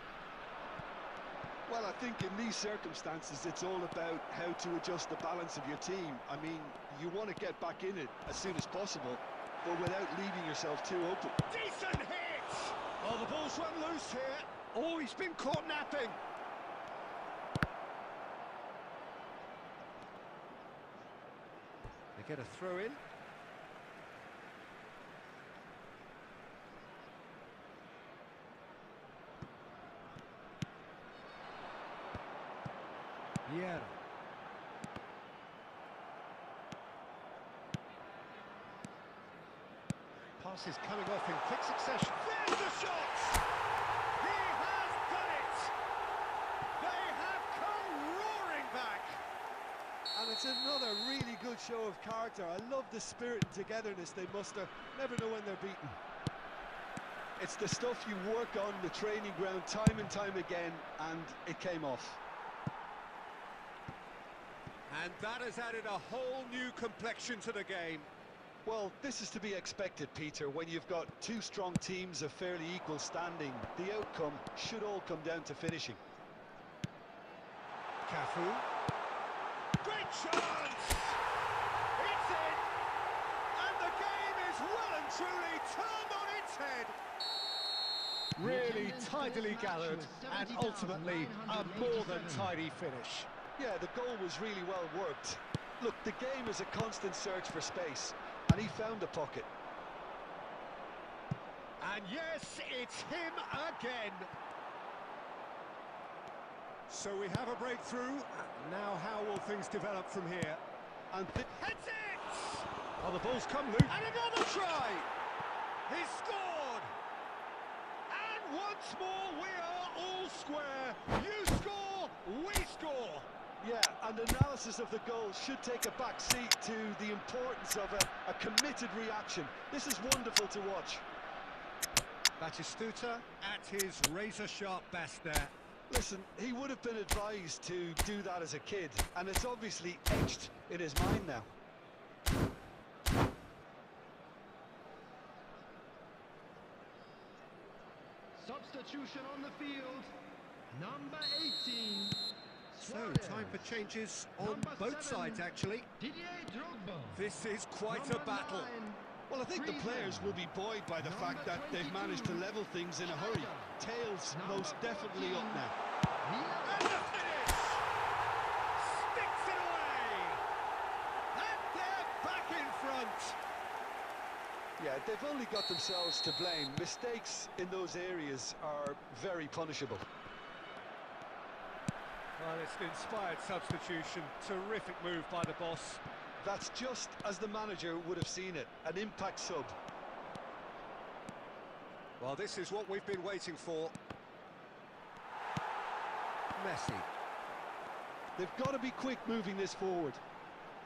Well, I think in these circumstances, it's all about how to adjust the balance of your team. I mean, you want to get back in it as soon as possible, but without leaving yourself too open. Decent hit! Oh, the ball's run loose here. Oh, he's been caught napping. They get a throw in. Yeah. Passes coming off in quick succession. There's the shots! He has done it! They have come roaring back! And it's another really good show of character. I love the spirit and togetherness they muster. Never know when they're beaten. It's the stuff you work on the training ground time and time again, and it came off. And that has added a whole new complexion to the game. Well, this is to be expected, Peter. When you've got two strong teams of fairly equal standing, the outcome should all come down to finishing. Cafu. Great chance! It's in! And the game is well and truly turned on its head. Really tidily gathered and ultimately a more than tidy finish. Yeah, the goal was really well worked. Look, the game is a constant search for space, and he found the pocket. And yes, it's him again. So we have a breakthrough. Now how will things develop from here? And heads it! Oh, the ball's come loose. And another try! He's scored! And once more we are all square. You score, we score! yeah, and analysis of the goal should take a back seat to the importance of a committed reaction. This is wonderful to watch. Batistuta at his razor-sharp best there. Listen, he would have been advised to do that as a kid, and it's obviously etched in his mind now. Substitution on the field. Number 18. So, time for changes on Number both 7, sides, actually. Didier Drogba. This is quite Number a battle. 9, Well, I think the players will be buoyed by the fact that they've managed to level things in a hurry. Tails most definitely up now. And the finish! Sticks it away! And they're back in front! Yeah, they've only got themselves to blame. Mistakes in those areas are very punishable. Well, it's an inspired substitution. Terrific move by the boss. That's just as the manager would have seen it, an impact sub. Well, this is what we've been waiting for. Messi. They've got to be quick moving this forward.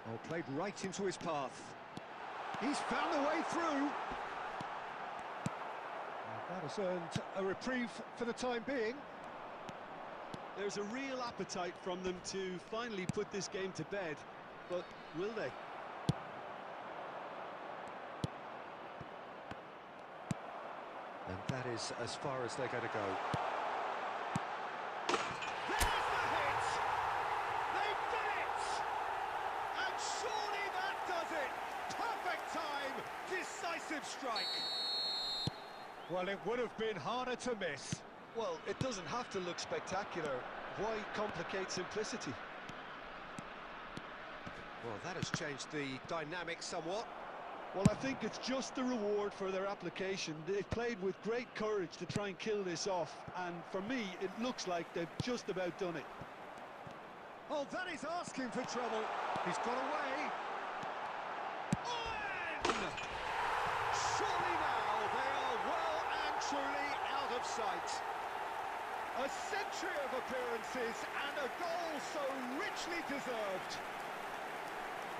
Oh, played right into his path. He's found the way through. That has earned a reprieve for the time being. There's a real appetite from them to finally put this game to bed, but will they? And that is as far as they're going to go. There's the hit! They've done it! And surely that does it! Perfect time! Decisive strike! Well, it would have been harder to miss. Well, it doesn't have to look spectacular. Why complicate simplicity? Well, that has changed the dynamic somewhat. Well, I think it's just the reward for their application. They've played with great courage to try and kill this off, and for me, it looks like they've just about done it. Oh, that is asking for trouble. He's got away. In! Surely now they are well and truly out of sight. A century of appearances and a goal so richly deserved.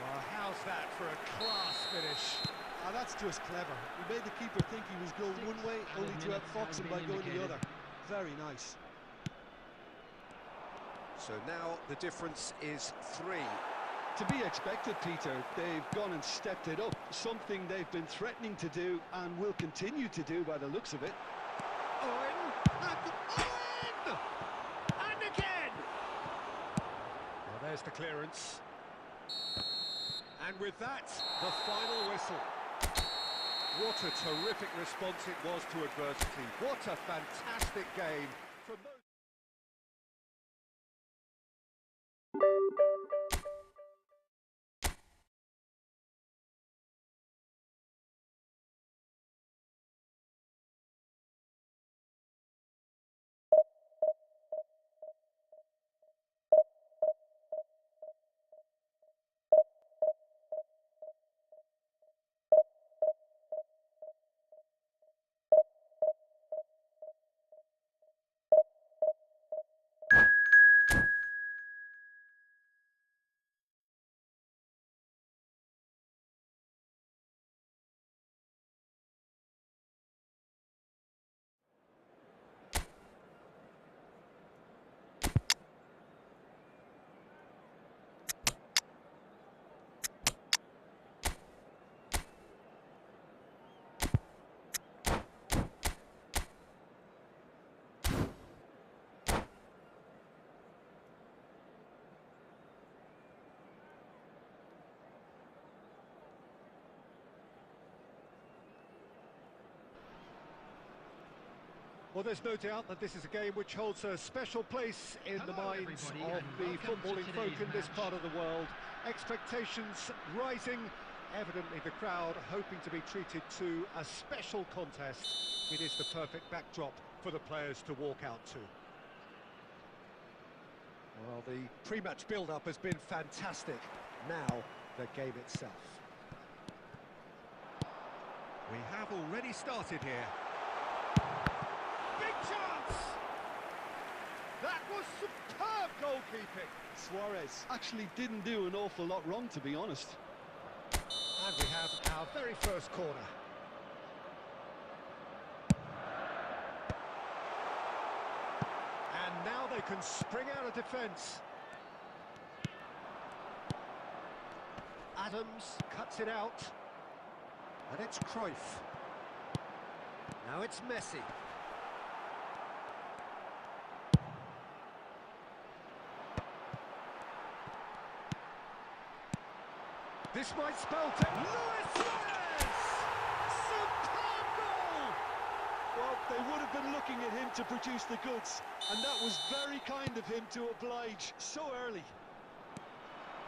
Well, how's that for a class finish? Ah, that's just clever. He made the keeper think he was going one way, only to outfox him by going the other. Very nice. So now the difference is 3. To be expected, Peter. They've gone and stepped it up. Something they've been threatening to do and will continue to do by the looks of it. Owen! Owen! And again! Well, there's the clearance. And with that, the final whistle. What a terrific response it was to adversity. What a fantastic game from those... Well, there's no doubt that this is a game which holds a special place in the minds of the footballing folk in this part of the world. Expectations rising, evidently the crowd hoping to be treated to a special contest. It is the perfect backdrop for the players to walk out to. Well, the pre-match build-up has been fantastic. Now, the game itself. We have already started here. Big chance! That was superb goalkeeping. Suarez actually didn't do an awful lot wrong, to be honest. And we have our very first corner. And now they can spring out of defence. Adams cuts it out. And it's Cruyff. Now it's Messi. This might spell to Luis Suarez! Superb goal! Well, they would have been looking at him to produce the goods, and that was very kind of him to oblige so early.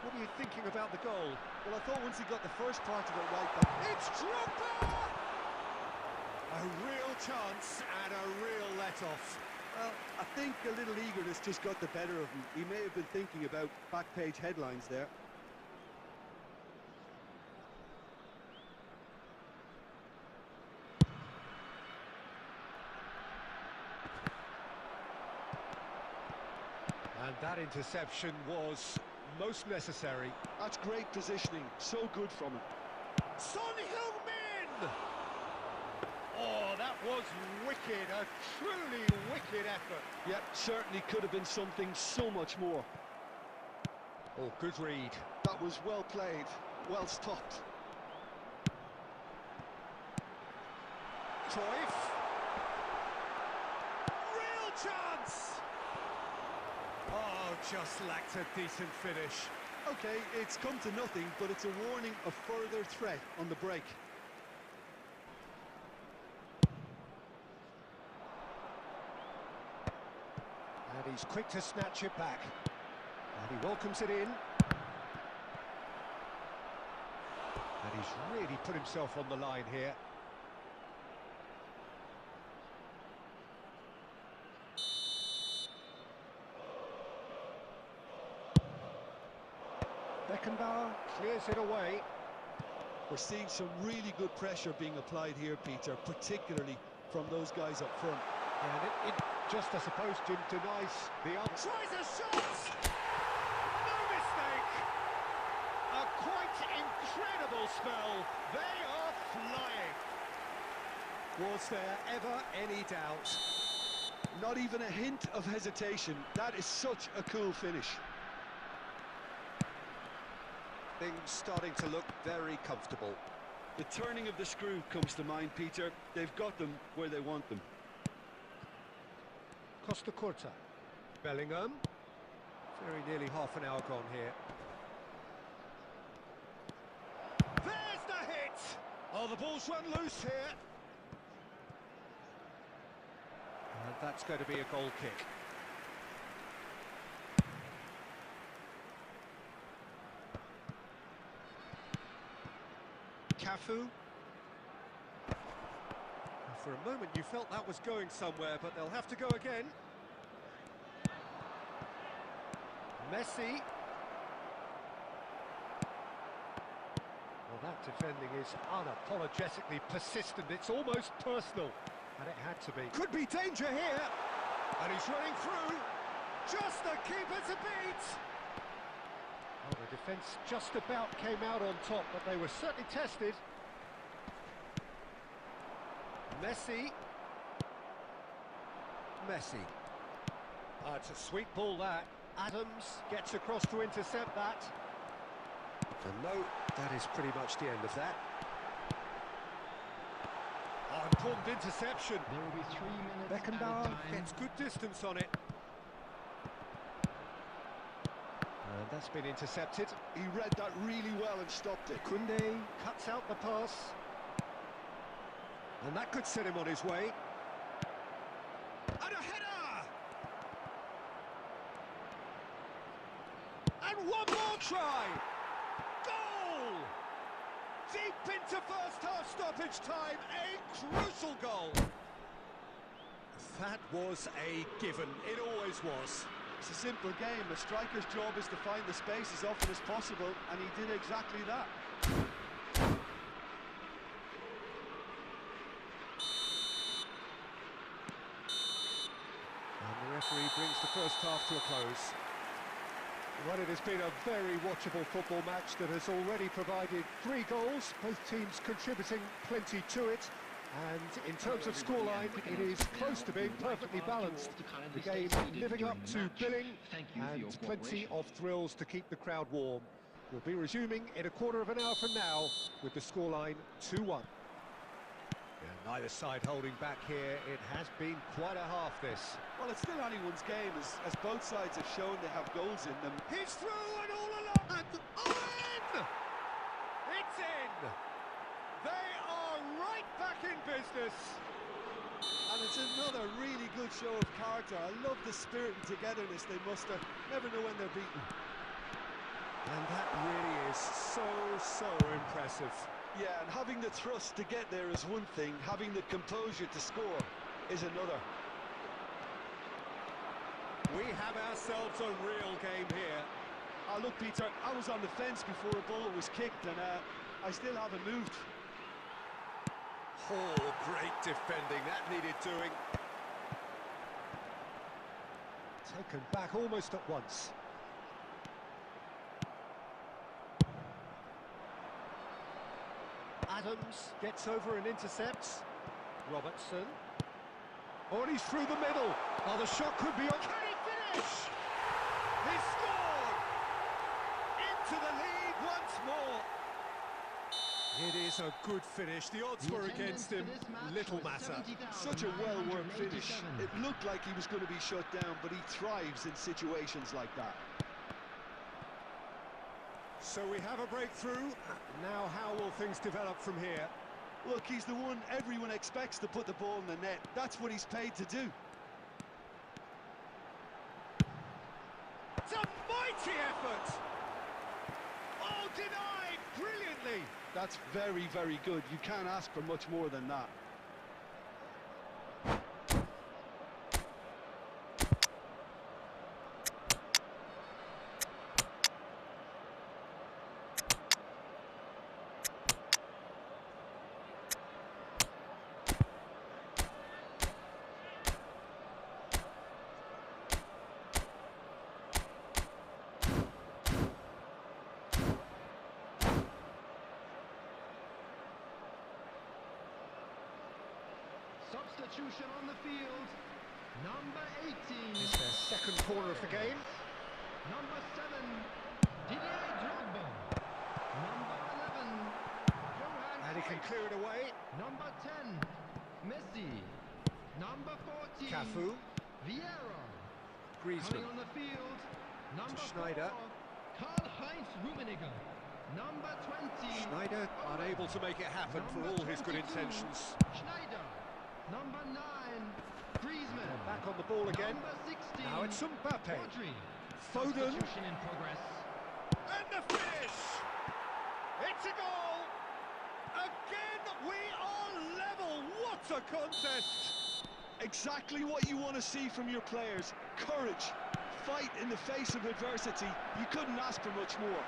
What are you thinking about the goal? Well, I thought once he got the first part of it right, but It's Drogba! A real chance and a real let-off. well, I think a little eagerness just got the better of him. He may have been thinking about back-page headlines there. And that interception was most necessary. That's great positioning, so good from him. Son Heung-min! Oh, that was wicked, a truly wicked effort. Yeah, certainly could have been something so much more. Oh, good read. That was well played, well stopped. Cruyff. Real chance! Oh, just lacked a decent finish. Okay, it's come to nothing, but it's a warning of further threat on the break. And he's quick to snatch it back. And he welcomes it in. And he's really put himself on the line here. Beckenbauer clears it away. We're seeing some really good pressure being applied here, Peter, particularly from those guys up front. And it just, I suppose, denies the other. Tries a shot! No mistake! A quite incredible spell. They are flying. Was there ever any doubt? Not even a hint of hesitation. That is such a cool finish. Things starting to look very comfortable. The turning of the screw comes to mind, Peter. They've got them where they want them. Costa Curta. Bellingham. Very nearly half an hour gone here. There's the hit! Oh, the ball's run loose here. And that's going to be a goal kick. Cafu. For a moment you felt that was going somewhere, but they'll have to go again. Messi. Well, that defending is unapologetically persistent. It's almost personal, and it had to be. Could be danger here, and he's running through. Just the keeper to beat. Well, the defence just about came out on top, but they were certainly tested. Messi. It's a sweet ball, that. Adams gets across to intercept that. And no, that is pretty much the end of that. Oh, important interception. There will be 3 minutes Beckenbauer added time. gets good distance on it. And that's been intercepted. He read that really well and stopped it. Koundé cuts out the pass. And that could set him on his way. And one more try. Goal! Deep into first half stoppage time, a crucial goal. That was a given, it always was. It's a simple game. A striker's job is to find the space as often as possible, and he did exactly that. And the referee brings the first half to a close. Well, it has been a very watchable football match that has already provided 3 goals, both teams contributing plenty to it. And in terms of scoreline, it is close to being perfectly balanced. The game living up to billing and plenty of thrills to keep the crowd warm. We'll be resuming in a quarter of an hour from now with the scoreline 2-1. Neither side holding back here. It has been quite a half, this. Well, it's still anyone's game, as both sides have shown they have goals in them. He's through and all along, and in! It's in! They are right back in business. And it's another really good show of character. I love the spirit and togetherness they muster. Never know when they're beaten. And that really is so impressive. Yeah, and having the thrust to get there is one thing, having the composure to score is another. We have ourselves a real game here. Oh, look, Peter, I was on the fence before a ball was kicked, and I still haven't moved. Oh, great defending, that needed doing. Taken back almost at once. Adams gets over and intercepts. Robertson. Oh, and he's through the middle. Oh, the shot could be on. Can he finish? He scored! Into the lead once more. It is a good finish. The odds were against him. Little matter. Such a well-worked finish. It looked like he was going to be shut down, but he thrives in situations like that. So we have a breakthrough. Now how will things develop from here? Look, he's the one everyone expects to put the ball in the net. That's what he's paid to do. It's a mighty effort! Oh, denied brilliantly! That's very, very good. You can't ask for much more than that. Substitution on the field. Number 18. It's their second corner of the game. Number 7. Didier Drogba. Number 11. Johan And he can Cruyff. clear it away. Number 10. Messi. Number 14. Cafu. Vieira. Griezmann. Coming on the field. Number Schneider. 4. Karl-Heinz Rummenigge. Number 20. Schneider unable to make it happen for all his good intentions. Schneider. Number 9. Griezmann. Back on the ball again. Number 16. Now it's Mbappe. Rodri. Foden. Substitution in progress. And the finish! It's a goal! Again, we are level! What a contest! Exactly what you want to see from your players. Courage. Fight in the face of adversity. You couldn't ask for much more.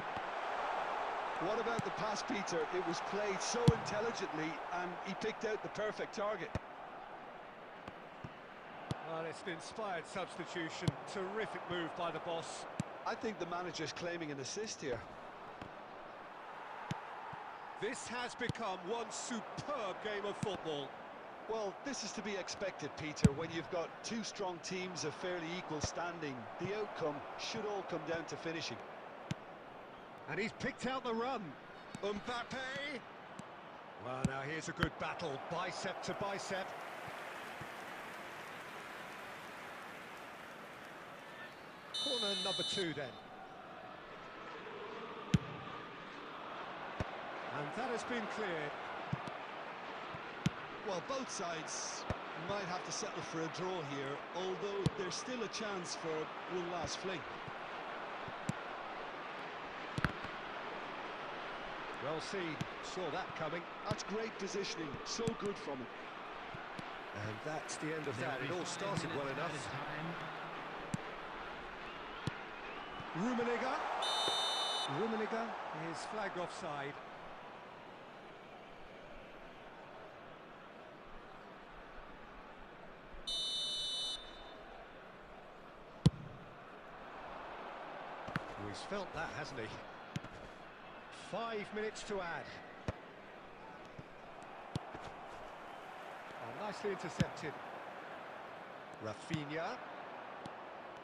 What about the pass, Peter? It was played so intelligently, and he picked out the perfect target. Well, it's an inspired substitution. Terrific move by the boss. I think the manager's claiming an assist here. This has become one superb game of football. Well, this is to be expected, Peter. When you've got two strong teams of fairly equal standing, the outcome should all come down to finishing. And he's picked out the run. Mbappe. Well, now here's a good battle, bicep to bicep. Corner number 2 then. And that has been cleared. Well, both sides might have to settle for a draw here, although there's still a chance for one last fling. Well seen, saw that coming. That's great positioning, so good from him. And that's the end of that. It all started well enough. Rummenigge is flagged offside. He's felt that, hasn't he? 5 minutes to add. Oh, nicely intercepted. Rafinha.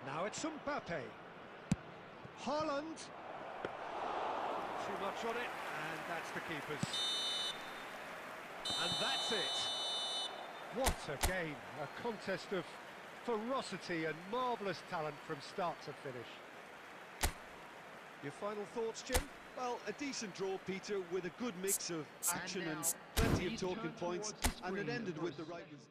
Now it's Mbappe. Haaland. Too much on it, and that's the keeper's. And that's it. What a game. A contest of ferocity and marvellous talent from start to finish. Your final thoughts, Jim? Well, a decent draw, Peter, with a good mix of action and plenty of talking points, and it ended with the right result.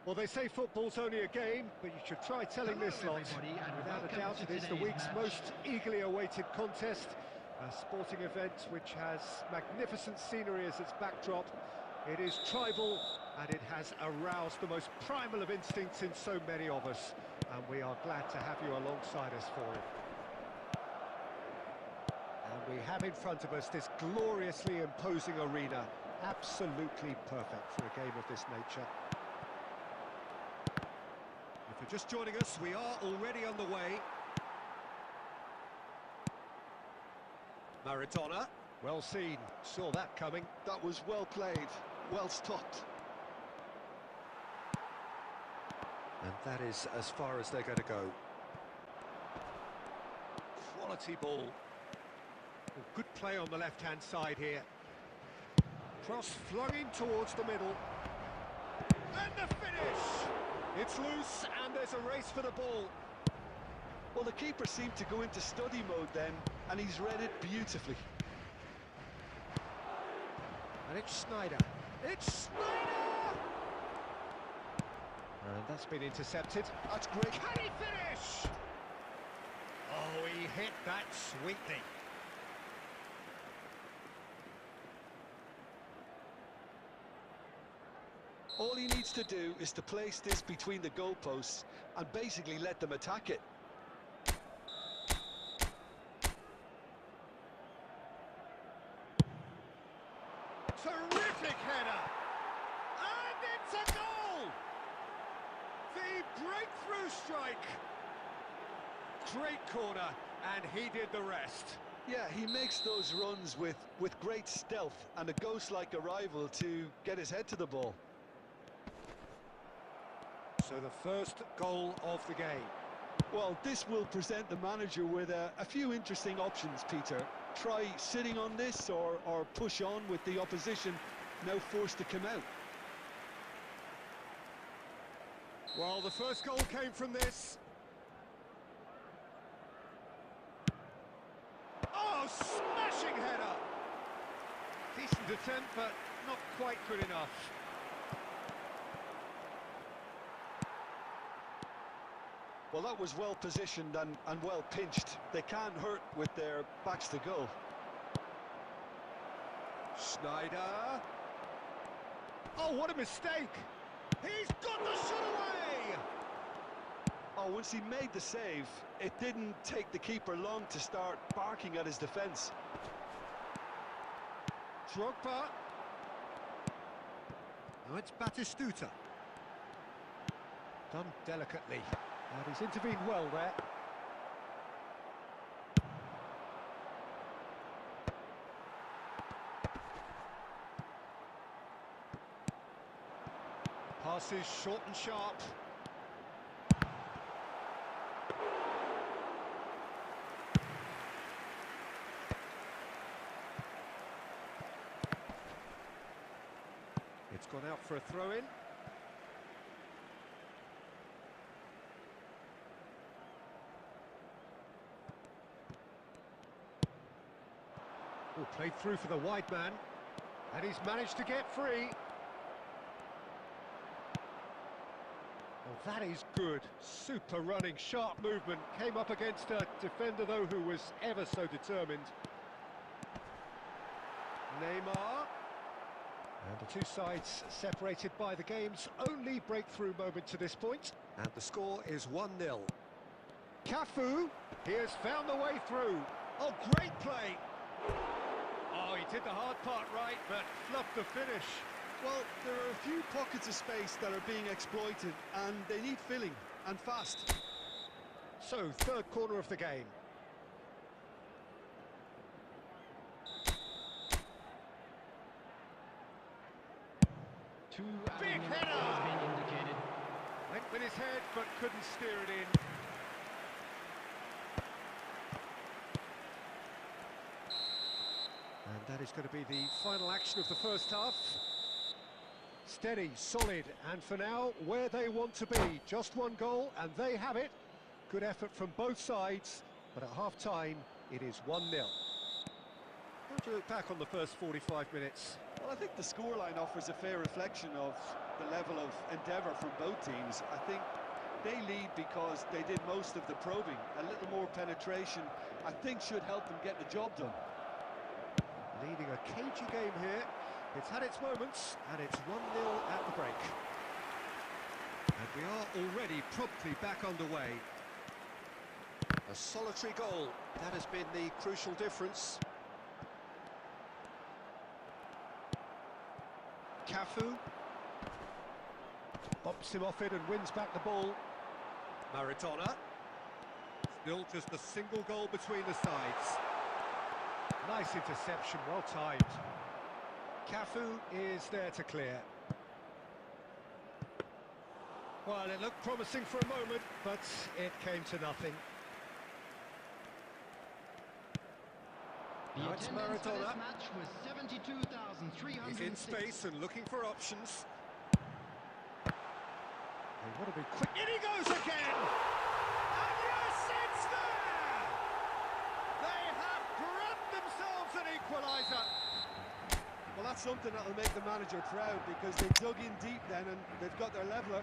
Well, they say football's only a game, but you should try telling this lot. Without a doubt, it is the week's most eagerly awaited contest. A sporting event which has magnificent scenery as its backdrop. It is tribal, and it has aroused the most primal of instincts in so many of us. And we are glad to have you alongside us for it. And we have in front of us this gloriously imposing arena. Absolutely perfect for a game of this nature. just joining us, we are already on the way. Maradona, well seen, saw that coming. That was well played, well stopped. And that is as far as they're going to go. Quality ball. Oh, good play on the left-hand side here. Cross flung in towards the middle. And the finish! It's loose and there's a race for the ball. Well, the keeper seemed to go into study mode then, and he's read it beautifully. And it's Snyder. It's Snyder! And that's been intercepted. That's great. Can he finish? Oh, he hit that sweetly. All he needs to do is to place this between the goalposts and basically let them attack it. Terrific header! And it's a goal! The breakthrough strike! Great corner, and he did the rest. Yeah, he makes those runs with great stealth and a ghost-like arrival to get his head to the ball. So the first goal of the game. Well, this will present the manager with a few interesting options, Peter. Try sitting on this or push on with the opposition now forced to come out. Well, the first goal came from this. Oh, smashing header! Decent attempt, but not quite good enough. Well, that was well positioned and well pinched. They can't hurt with their backs to goal. Snyder. Oh, what a mistake! He's got the shot away! Oh, once he made the save, it didn't take the keeper long to start barking at his defence. Drogba. Now it's Batistuta. Done delicately. And he's intervened well there. Passes short and sharp. It's gone out for a throw-in. Oh, played through for the wide man, and he's managed to get free. Oh, that is good. Super running, sharp movement. Came up against a defender, though, who was ever so determined. Neymar. And the two sides separated by the game's only breakthrough moment to this point. And the score is 1-0. Cafu, he has found the way through. Oh, great play. Oh, he did the hard part right, but fluffed the finish. Well, there are a few pockets of space that are being exploited, and they need filling, and fast. So, third corner of the game. Big header! Has been indicated. Went with his head, but couldn't steer it in. And that is going to be the final action of the first half. Steady, solid, and for now, where they want to be. Just one goal, and they have it. Good effort from both sides, but at half-time, it is 1-0. How do you look back on the first 45 minutes? Well, I think the scoreline offers a fair reflection of the level of endeavour from both teams. I think they lead because they did most of the probing. A little more penetration, I think, should help them get the job done. Leading a cagey game here. It's had its moments, and it's 1-0 at the break. And we are already promptly back underway. A solitary goal, that has been the crucial difference. Cafu. Bops him off it and wins back the ball. Maradona. Still just a single goal between the sides. Nice interception, well timed. Cafu is there to clear. Well, it looked promising for a moment, but it came to nothing. The Now it's attendance for this Maradona. match was 72,306. He's in space and looking for options. They want to be quick. In he goes again! And yes, it's there! They have grabbed themselves an equaliser. Well, that's something that'll make the manager proud, because they dug in deep then and they've got their leveller.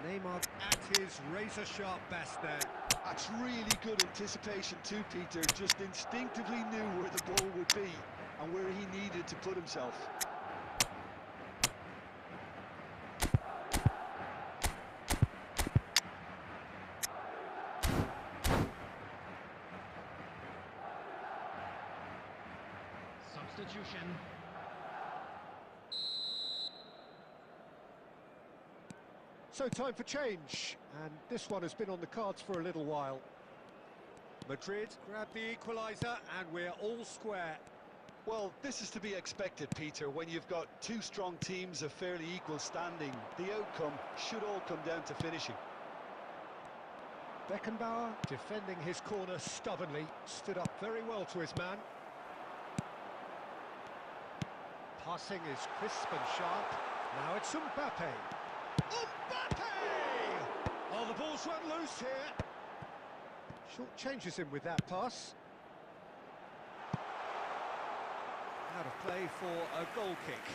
Neymar at his razor-sharp best there. That's really good anticipation too, Peter. Just instinctively knew where the ball would be and where he needed to put himself. Substitution. So time for change, and this one has been on the cards for a little while. Madrid grab the equaliser, and we're all square. Well, this is to be expected, Peter. When you've got two strong teams of fairly equal standing, the outcome should all come down to finishing. Beckenbauer defending his corner stubbornly, stood up very well to his man. Passing is crisp and sharp. Now it's Mbappe. Mbappe! Oh, the ball's run loose here. Short changes him with that pass. Out of play for a goal kick.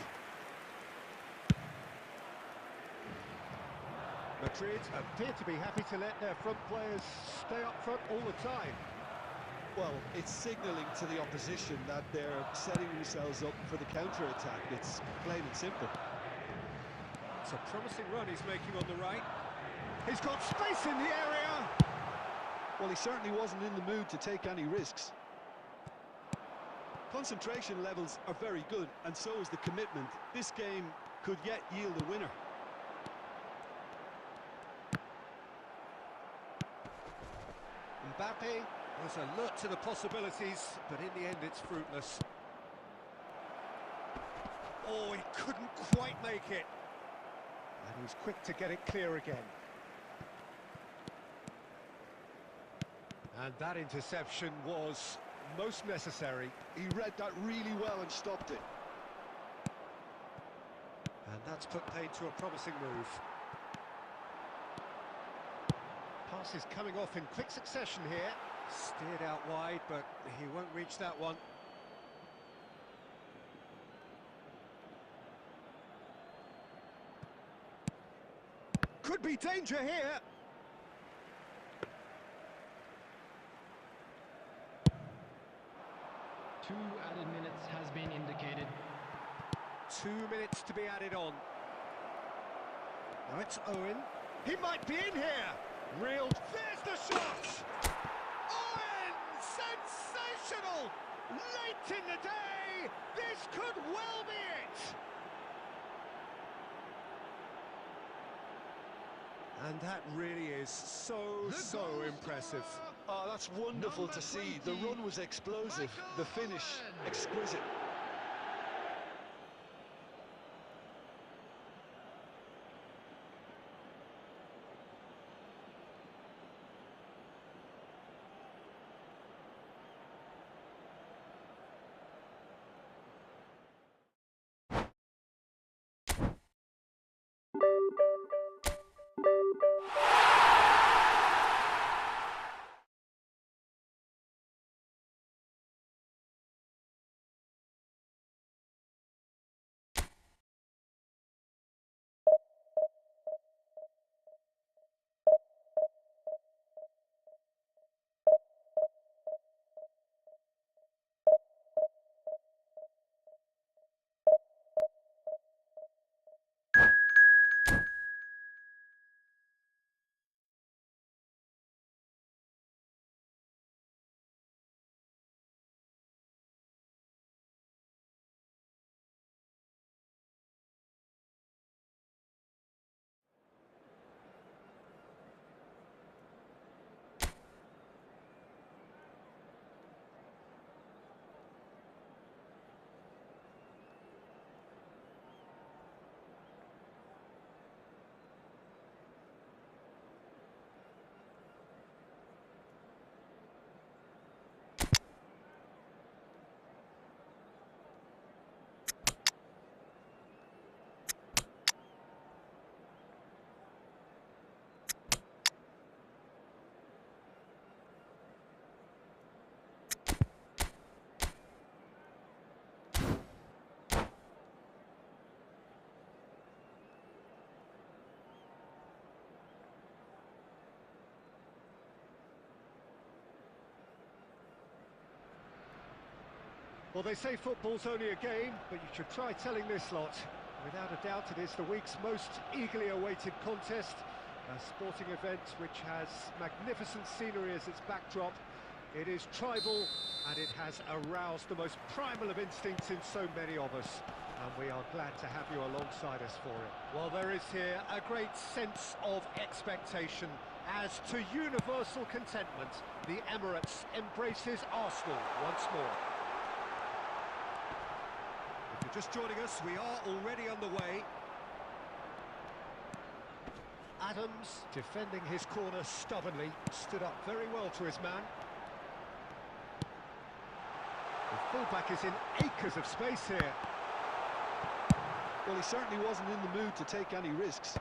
Madrid appear to be happy to let their front players stay up front all the time. Well, it's signalling to the opposition that they're setting themselves up for the counter-attack. It's plain and simple. It's a promising run he's making on the right. He's got space in the area. Well, he certainly wasn't in the mood to take any risks. Concentration levels are very good, and so is the commitment. This game could yet yield a winner. Mbappe was alert to the possibilities, but in the end it's fruitless. Oh, he couldn't quite make it. And he was quick to get it clear again. And that interception was most necessary. He read that really well and stopped it. And that's put paid to a promising move. Pass is coming off in quick succession here. Steered out wide, but he won't reach that one. Could be danger here. Two added minutes has been indicated. 2 minutes to be added on. Now it's Owen. He might be in here. Real. There's the shot. Owen! Sensational! Late in the day. This could well be it. And that really is so impressive. Oh, that's wonderful to see. The run was explosive, the finish exquisite. Well, they say football's only a game, but you should try telling this lot. Without a doubt, it is the week's most eagerly awaited contest. A sporting event which has magnificent scenery as its backdrop. It is tribal, and it has aroused the most primal of instincts in so many of us. And we are glad to have you alongside us for it. Well, there is here a great sense of expectation. As to universal contentment, the Emirates embraces Arsenal once more. If you're just joining us, we are already underway. Adams, defending his corner stubbornly, stood up very well to his man. The fullback is in acres of space here. Well, he certainly wasn't in the mood to take any risks.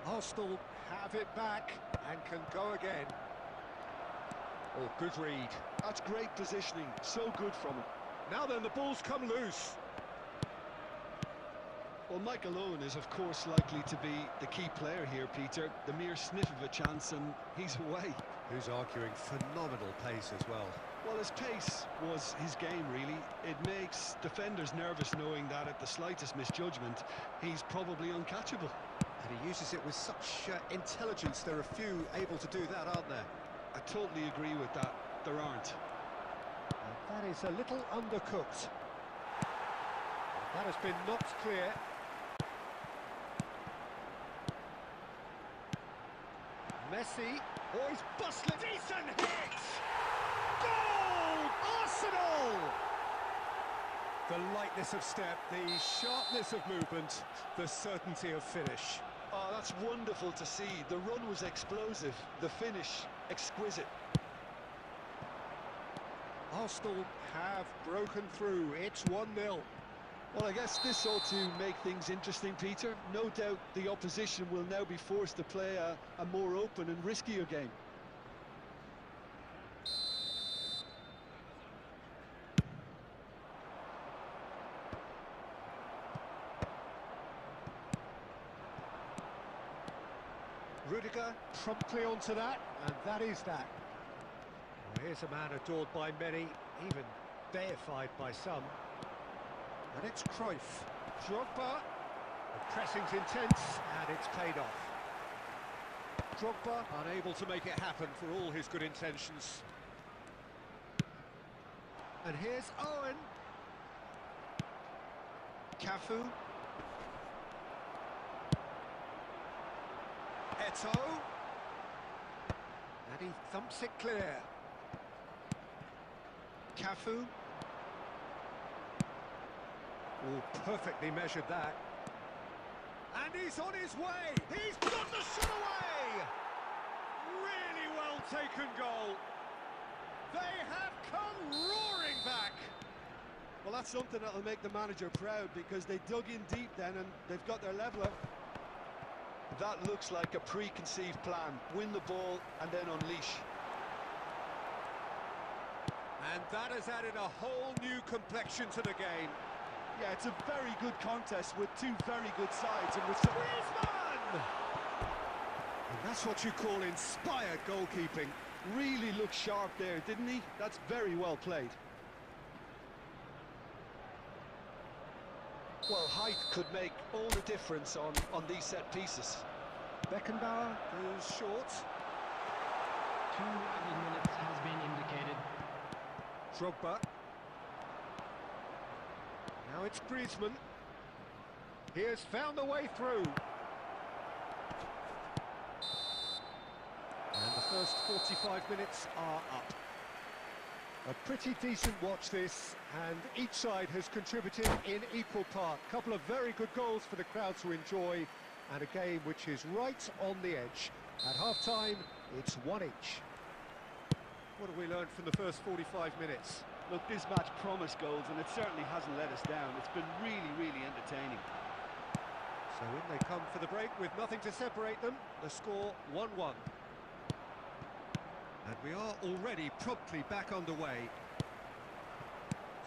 Arsenal have it back and can go again. Oh, good read. That's great positioning, so good from him. Now then, the ball's come loose. Well, Michael Owen is, of course, likely to be the key player here, Peter. The mere sniff of a chance and he's away. Who's arguing phenomenal pace as well. Well, his pace was his game, really. It makes defenders nervous knowing that at the slightest misjudgment, he's probably uncatchable. And he uses it with such intelligence. There are few able to do that, aren't there? I totally agree with that. There aren't. And that is a little undercooked. That has been knocked clear. Messi. Oh, he's bustling. Decent hit! Goal! Arsenal! The lightness of step, the sharpness of movement, the certainty of finish. Oh, that's wonderful to see. The run was explosive, the finish exquisite. Arsenal have broken through. It's 1-0. Well, I guess this ought to make things interesting, Peter. No doubt the opposition will now be forced to play a more open and riskier game. Rudiger promptly onto that, and that is that. Well, here's a man adored by many, even deified by some. And it's Cruyff. Drogba. The pressing's intense, and it's paid off. Drogba unable to make it happen for all his good intentions. And here's Owen. Cafu. Eto'o. And he thumps it clear. Cafu. Oh, perfectly measured that. And he's on his way! He's got the shot away! Really well taken goal. They have come roaring back. Well, that's something that'll make the manager proud because they dug in deep then and they've got their leveller. That looks like a preconceived plan. Win the ball and then unleash. And that has added a whole new complexion to the game. Yeah, it's a very good contest with two very good sides and with some... Griezmann! And that's what you call inspired goalkeeping. Really looked sharp there, didn't he? That's very well played. Well, height could make all the difference on these set pieces. Beckenbauer goes short. 2 added minutes has been indicated. Drogba. Now it's Griezmann. He has found a way through. And the first 45 minutes are up. A pretty decent watch this, and each side has contributed in equal part. A couple of very good goals for the crowd to enjoy, and a game which is right on the edge. At half-time, it's 1 each. What have we learned from the first 45 minutes? Look, this match promised goals, and it certainly hasn't let us down. It's been really, really entertaining. So in they come for the break with nothing to separate them. The score 1-1. And we are already promptly back underway.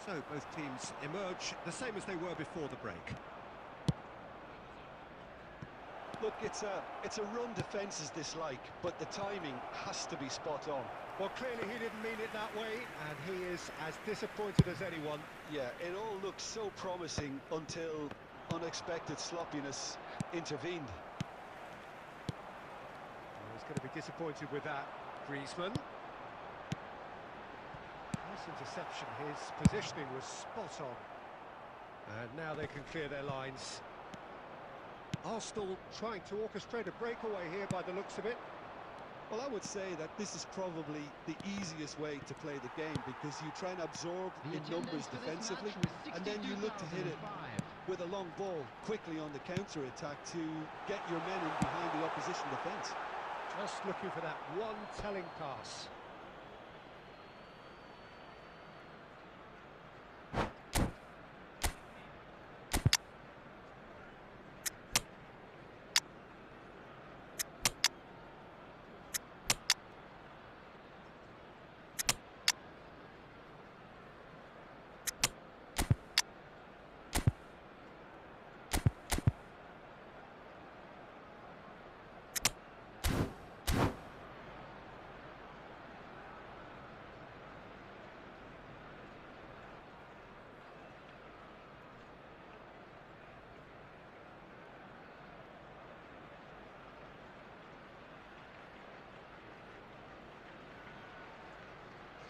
So both teams emerge the same as they were before the break. Look, it's a run defence is dislike, but the timing has to be spot on. Well, clearly he didn't mean it that way, and he is as disappointed as anyone. Yeah, it all looked so promising until unexpected sloppiness intervened. Well, he's going to be disappointed with that. Griezmann. Nice interception. His positioning was spot on. And now they can clear their lines. Arsenal trying to orchestrate a breakaway here by the looks of it. Well, I would say that this is probably the easiest way to play the game, because you try and absorb in numbers defensively, and then you look to hit it with a long ball quickly on the counter-attack to get your men in behind the opposition defence. Just looking for that one telling pass.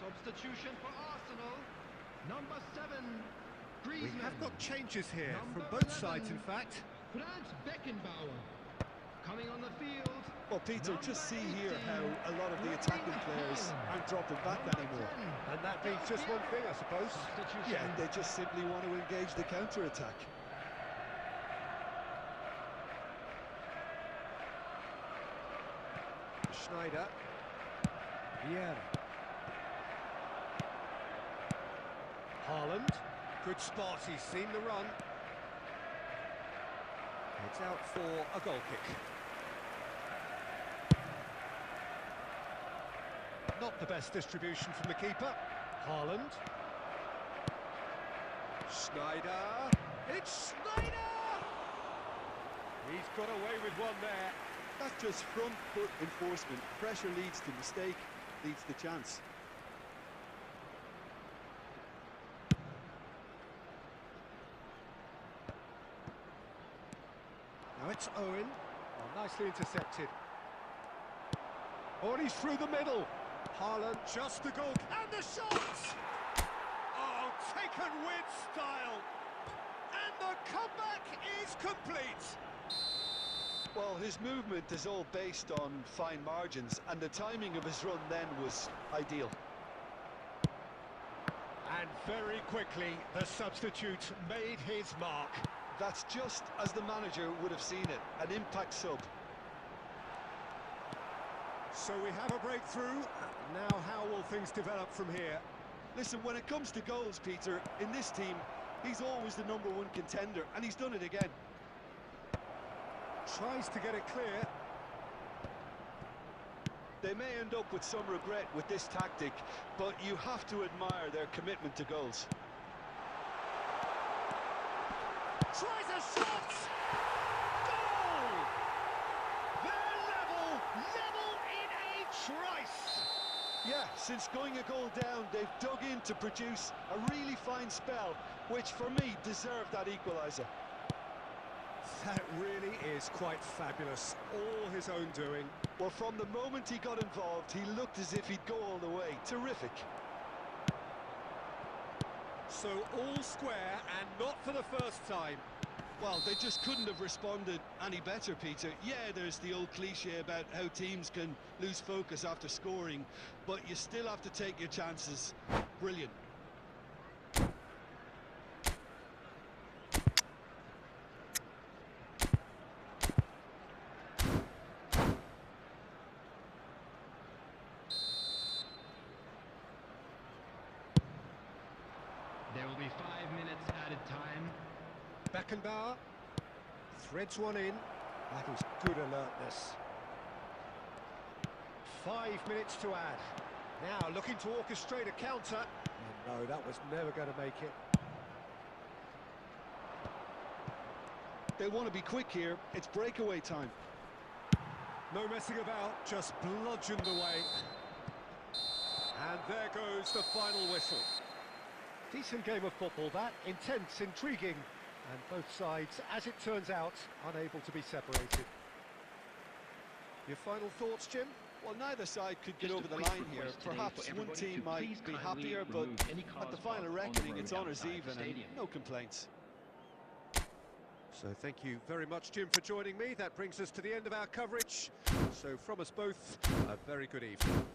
Substitution for Arsenal. Number 7, Griezmann. We have got changes here Number from both 11, sides, in fact. Franz Beckenbauer. Coming on the field. Well, Peter, just see here how a lot of the attacking players aren't dropping back anymore. And that means just one thing, I suppose. Yeah, they just simply want to engage the counter-attack. Schneider. Vieira. Haaland. Good spot, he's seen the run. It's out for a goal kick. Not the best distribution from the keeper. Haaland. Schneider. It's Schneider! He's got away with one there. That's just front foot enforcement. Pressure leads to mistake, leads to chance. Now it's Owen. Oh, nicely intercepted. Oh, and he's through the middle. Haaland just the goal. And the shot! Oh, taken with style. And the comeback is complete. Well, his movement is all based on fine margins, and the timing of his run then was ideal. And very quickly, the substitute made his mark. That's just as the manager would have seen it, an impact sub. So we have a breakthrough. Now how will things develop from here? Listen, when it comes to goals, Peter, in this team, he's always the #1 contender, and he's done it again. Tries to get it clear. They may end up with some regret with this tactic, but you have to admire their commitment to goals. Tries a shot! Goal! They're level in a trice! Yeah, since going a goal down, they've dug in to produce a really fine spell, which for me deserved that equaliser. That really is quite fabulous. All his own doing. Well, from the moment he got involved, he looked as if he'd go all the way. Terrific. So all square, and not for the first time. Well, they just couldn't have responded any better, Peter. Yeah, there's the old cliche about how teams can lose focus after scoring, but you still have to take your chances. Brilliant. There will be 5 minutes added time. Beckenbauer threads one in. That is good alertness. 5 minutes to add. Now looking to orchestrate a counter. And no, that was never going to make it. They want to be quick here. It's breakaway time. No messing about, just bludgeoned away. And there goes the final whistle. Decent game of football that, intense, intriguing, and both sides, as it turns out, unable to be separated. Your final thoughts, Jim? Well, neither side could get Just a over the quick line here. request today Perhaps for one everybody team to might please be kindly happier, but remove any at cars the final parked on the reckoning, road it's honours outside the even and stadium. no complaints. So thank you very much, Jim, for joining me. That brings us to the end of our coverage. So from us both, a very good evening.